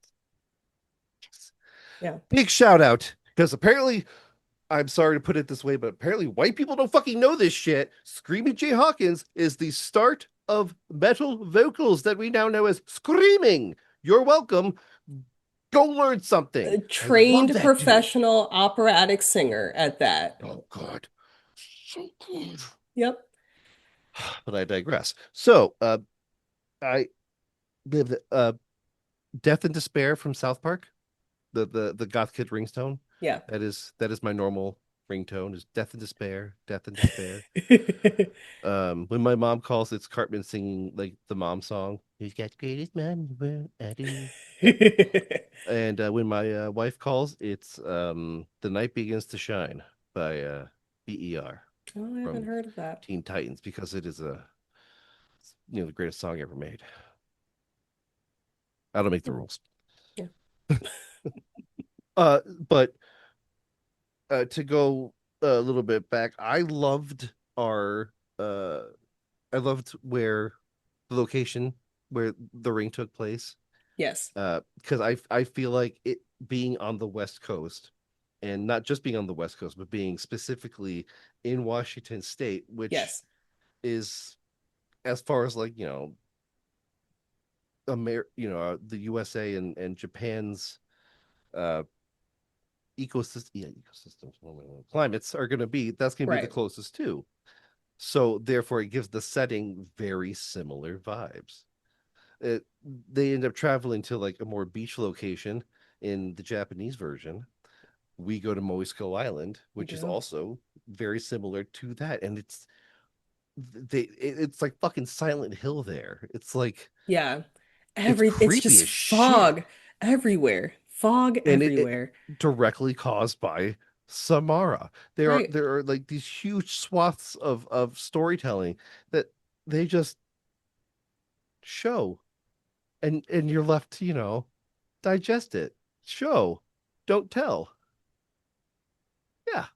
Yeah. Big shout out because apparently, I'm sorry to put it this way, but apparently white people don't fucking know this shit. Screaming Jay Hawkins is the start of metal vocals that we now know as screaming. You're welcome. Go learn something. A I love trained that dude. professional operatic singer at that. Oh god. So good. Yep. But I digress. So I live Death and Despair from South Park, the goth kid ringtone. Yeah. That is my normal ringtone is Death and Despair, Death and Despair. When my mom calls, it's Cartman singing like the mom song. Who's got the greatest mom in the world? I do. That one. And when my wife calls, it's The Night Begins to Shine by BER Oh, I haven't from heard of that. Teen Titans because it is the greatest song ever made. I don't make the Hmm. rules. Yeah. But to go a little bit back, our uh I loved where the location where the ring took place. Yes. Because I feel like it being on the West Coast, and not just being on the West Coast, but being specifically in Washington State, which Yes. is as far as like the USA and Japan's uh ecosystems, climates are going to be, that's going to be the Right. closest too. So therefore, it gives the setting very similar vibes. It, they end up traveling to like a more beach location in the Japanese version. We go to Moisco Island, We which is do. also very similar to that, and it's like fucking Silent Hill there. It's like Yeah. it's It's creepy just as shit, fog everywhere. Fog and it everywhere. directly caused by Samara. There are Right. there are like these huge swaths of storytelling that they just show, and you're left to digest it. Show, don't tell. Yeah.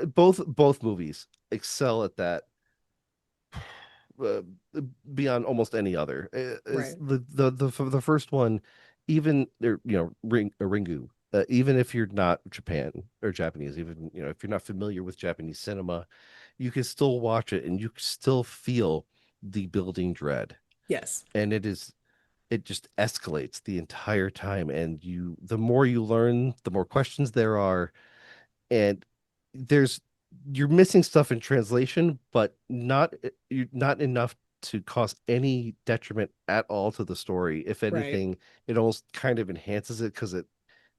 Both movies excel at that, uh, beyond almost any other. Is Right. the first one, even Ringu, even if you're not Japan or Japanese, even if you're not familiar with Japanese cinema, you can still watch it and you can still feel the building dread, Yes. and it just escalates the entire time, and the more you learn, the more questions there are, and there's you're missing stuff in translation, but not enough to cause any detriment at all to the story. If Right. anything, it almost kind of enhances it because it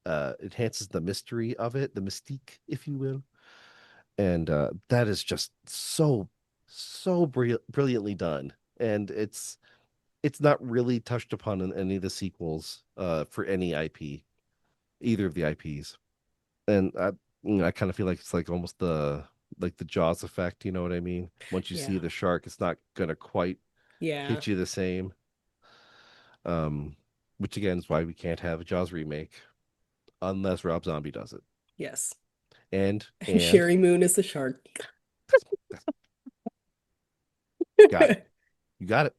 enhances the mystery of it, the mystique, if you will. And that is just so brilliantly done. And it's not really touched upon in any of the sequels for any IP, either of the IPs. And I kind of feel like it's like almost the Jaws effect, you know what I mean? Once you see Yeah. the shark, it's not gonna quite Yeah. hit you the same. Um, which again is why we can't have a Jaws remake unless Rob Zombie does it. Yes. And Sherry Moon is the shark. got it. You got it.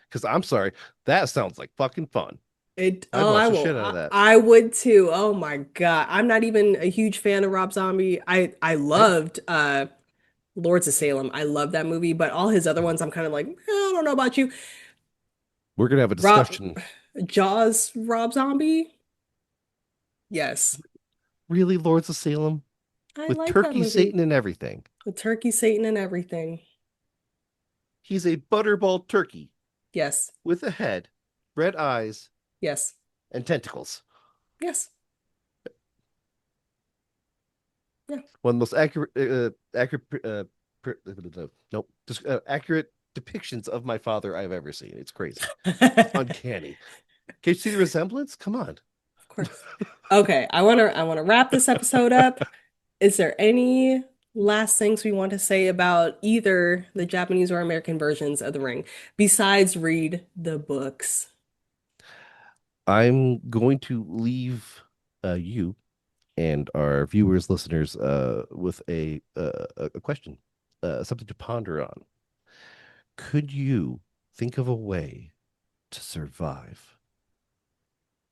Because I'm sorry, that sounds like fucking fun. I'd I watch the will. shit out of that. I would too. Oh my God. I'm not even a huge fan of Rob Zombie. I I loved Lords of Salem. I love that movie, but all his other ones I'm kind of like, I don't know about you. We're gonna have a Rob discussion. Jaws Rob Zombie? Yes. Really, Lords of Salem I with like that turkey, movie. Satan, and everything. With Turkey, Satan, and everything. He's a butterball turkey Yes. with a head, red eyes, Yes. and tentacles. Yes. Yeah. One of the most accurate, nope, just accurate depictions of my father I've ever seen. It's crazy. It's uncanny. Can you see the resemblance? Come on. Of course. Okay, I want to wrap this episode up. Is there any last things we want to say about either the Japanese or American versions of The Ring besides read the books? I'm going to leave you and our viewers, listeners, with a question, something to ponder on. Could you think of a way to survive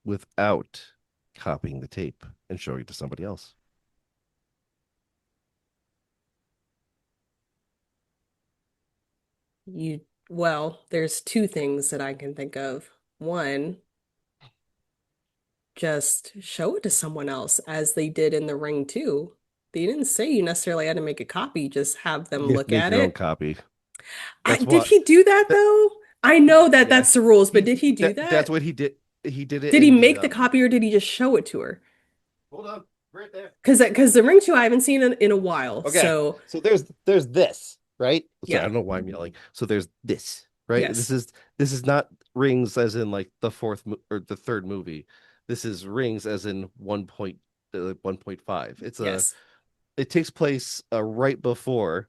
without copying the tape and showing it to somebody else? Well, there's two things that I can think of. One, just show it to someone else as they did in The Ring too. They didn't say you necessarily had to make a copy, just have them You have to look make at your own it. copy. That's Did what he do that that though? I know that yeah. that's the rules, but He did he do that's that? what he did. He did it Did he in the make the copy or did he just show it to her? hold on, right there. Because The Ring 2 I haven't seen in a while. Okay. So So there's this, right? Sorry, I yeah. don't know why I'm yelling. So there's this, right? Yes. This is not rings as in like the or the third movie. This is rings as in 1.5. Yes. It takes place right before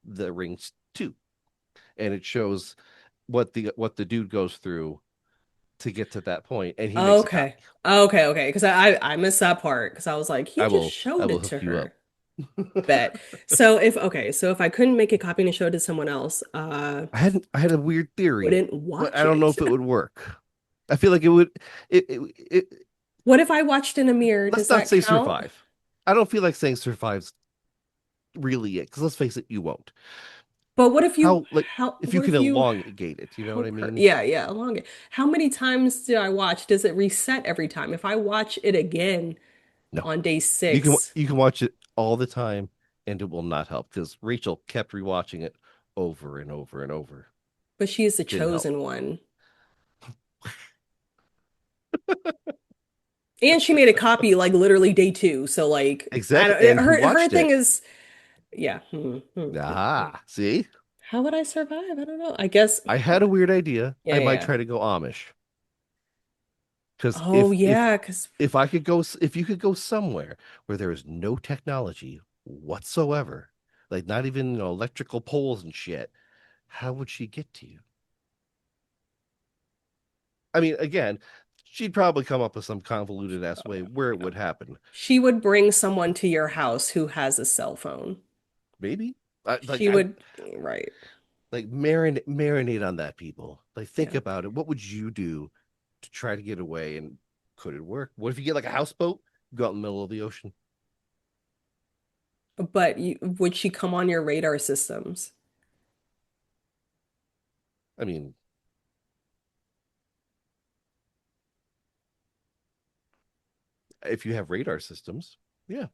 the rings 2, and it shows what the dude goes through to get to that point, and he makes a Okay. copy. Okay. Because I missed that part because I was like, he just I showed will it to hook you up. her. Bet. So if I couldn't make a copy and show it to someone else, I had a weird theory, wouldn't but watch I don't know it. if it would work. I feel like it would. It What if I watched in a mirror? let's Does not that say count? survive. I don't feel like saying survives really it, because let's face it, you won't. But what if you If you what can if you elongate it, you know what I help her? mean? Yeah, along it. How many times did I watch? Does it reset every time? If I watch it again No, on day 6, you can watch it all the time, and it will not help because Rachel kept rewatching it over and over and over. but she is the Didn't help. chosen one. And she made a copy like literally day 2. So like I Exactly. don't And who her watched thing it? is yeah. Ah, see, How would I survive? I don't know. I guess I had a weird idea. yeah, I yeah, might yeah. try to go Amish. Because Oh yeah, because if I could go, if you could go somewhere where there is no technology whatsoever, like not even, electrical poles and shit, how would she get to you? I mean, again, she'd probably come up with some convoluted ass way where it would happen. she would bring someone to your house who has a cell phone. Maybe, She would, right. like marinate on that, people. Like, think Yeah. about it. What would you do to try to get away, and could it work? What if you get like a houseboat, go out in the middle of the ocean? But would she come on your radar systems? I mean, if you have radar systems, yeah.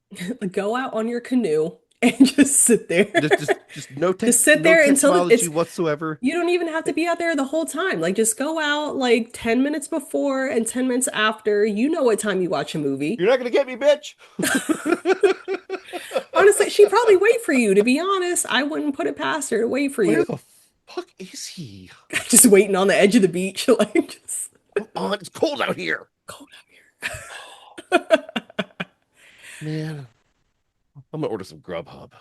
Go out on your canoe and just sit there. Just no Just sit no there until technology it's whatsoever. you don't even have to be out there the whole time. Like just go out like 10 minutes before and 10 minutes after. You know what time you watch a movie. You're not gonna get me, bitch. Honestly, she'd probably wait for you, to be honest. I wouldn't put it past her to wait for Where you. the fuck is he? Just waiting on the edge of the beach, like just Come on, it's cold out here. cold Man, I'm gonna order some Grubhub.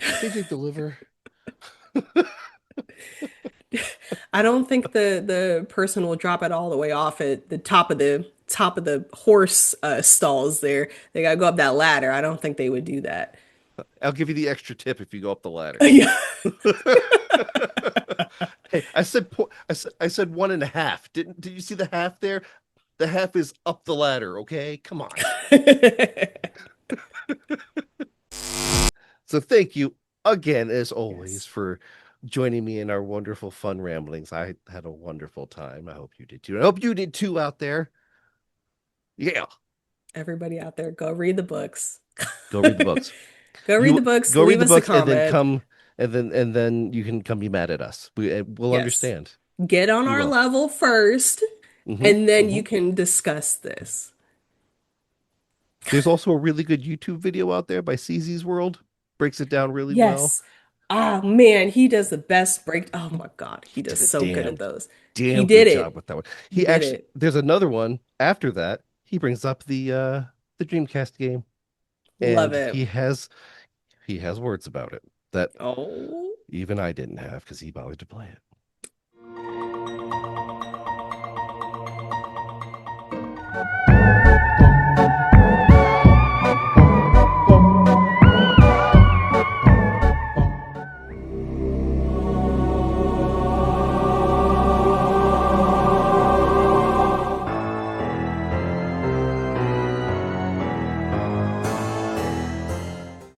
You think they deliver? I don't think the person will drop it all the way off at the top of the horse stalls there. They gotta go up that ladder. I don't think they would do that. I'll give you the extra tip if you go up the ladder. Yeah. Hey, I said 1.5. Did you see the half there? The half is up the ladder, okay? Come on. So thank you again, as always, Yes. for joining me in our wonderful fun ramblings. I had a wonderful time. I hope you did too. I hope you did too out there. Yeah. Everybody out there, go read the books. Go read the books. Go read the books, Go read leave the us a books, and then comment. come, and then you can come be mad at us. We'll Yes. understand. Get on We our will. level first, Mm-hmm. and then Mm-hmm. you can discuss this. There's also a really good YouTube video out there by CZ's World. Breaks it down really well. Yes. Ah, man, he does the best break. Oh my God, he He does did a so good at those. He damn did good job it. with that one. He He did actually it. there's another one after that. He brings up the Dreamcast game, Love and it. he has words about it that Oh, even I didn't have because he bothered to play it.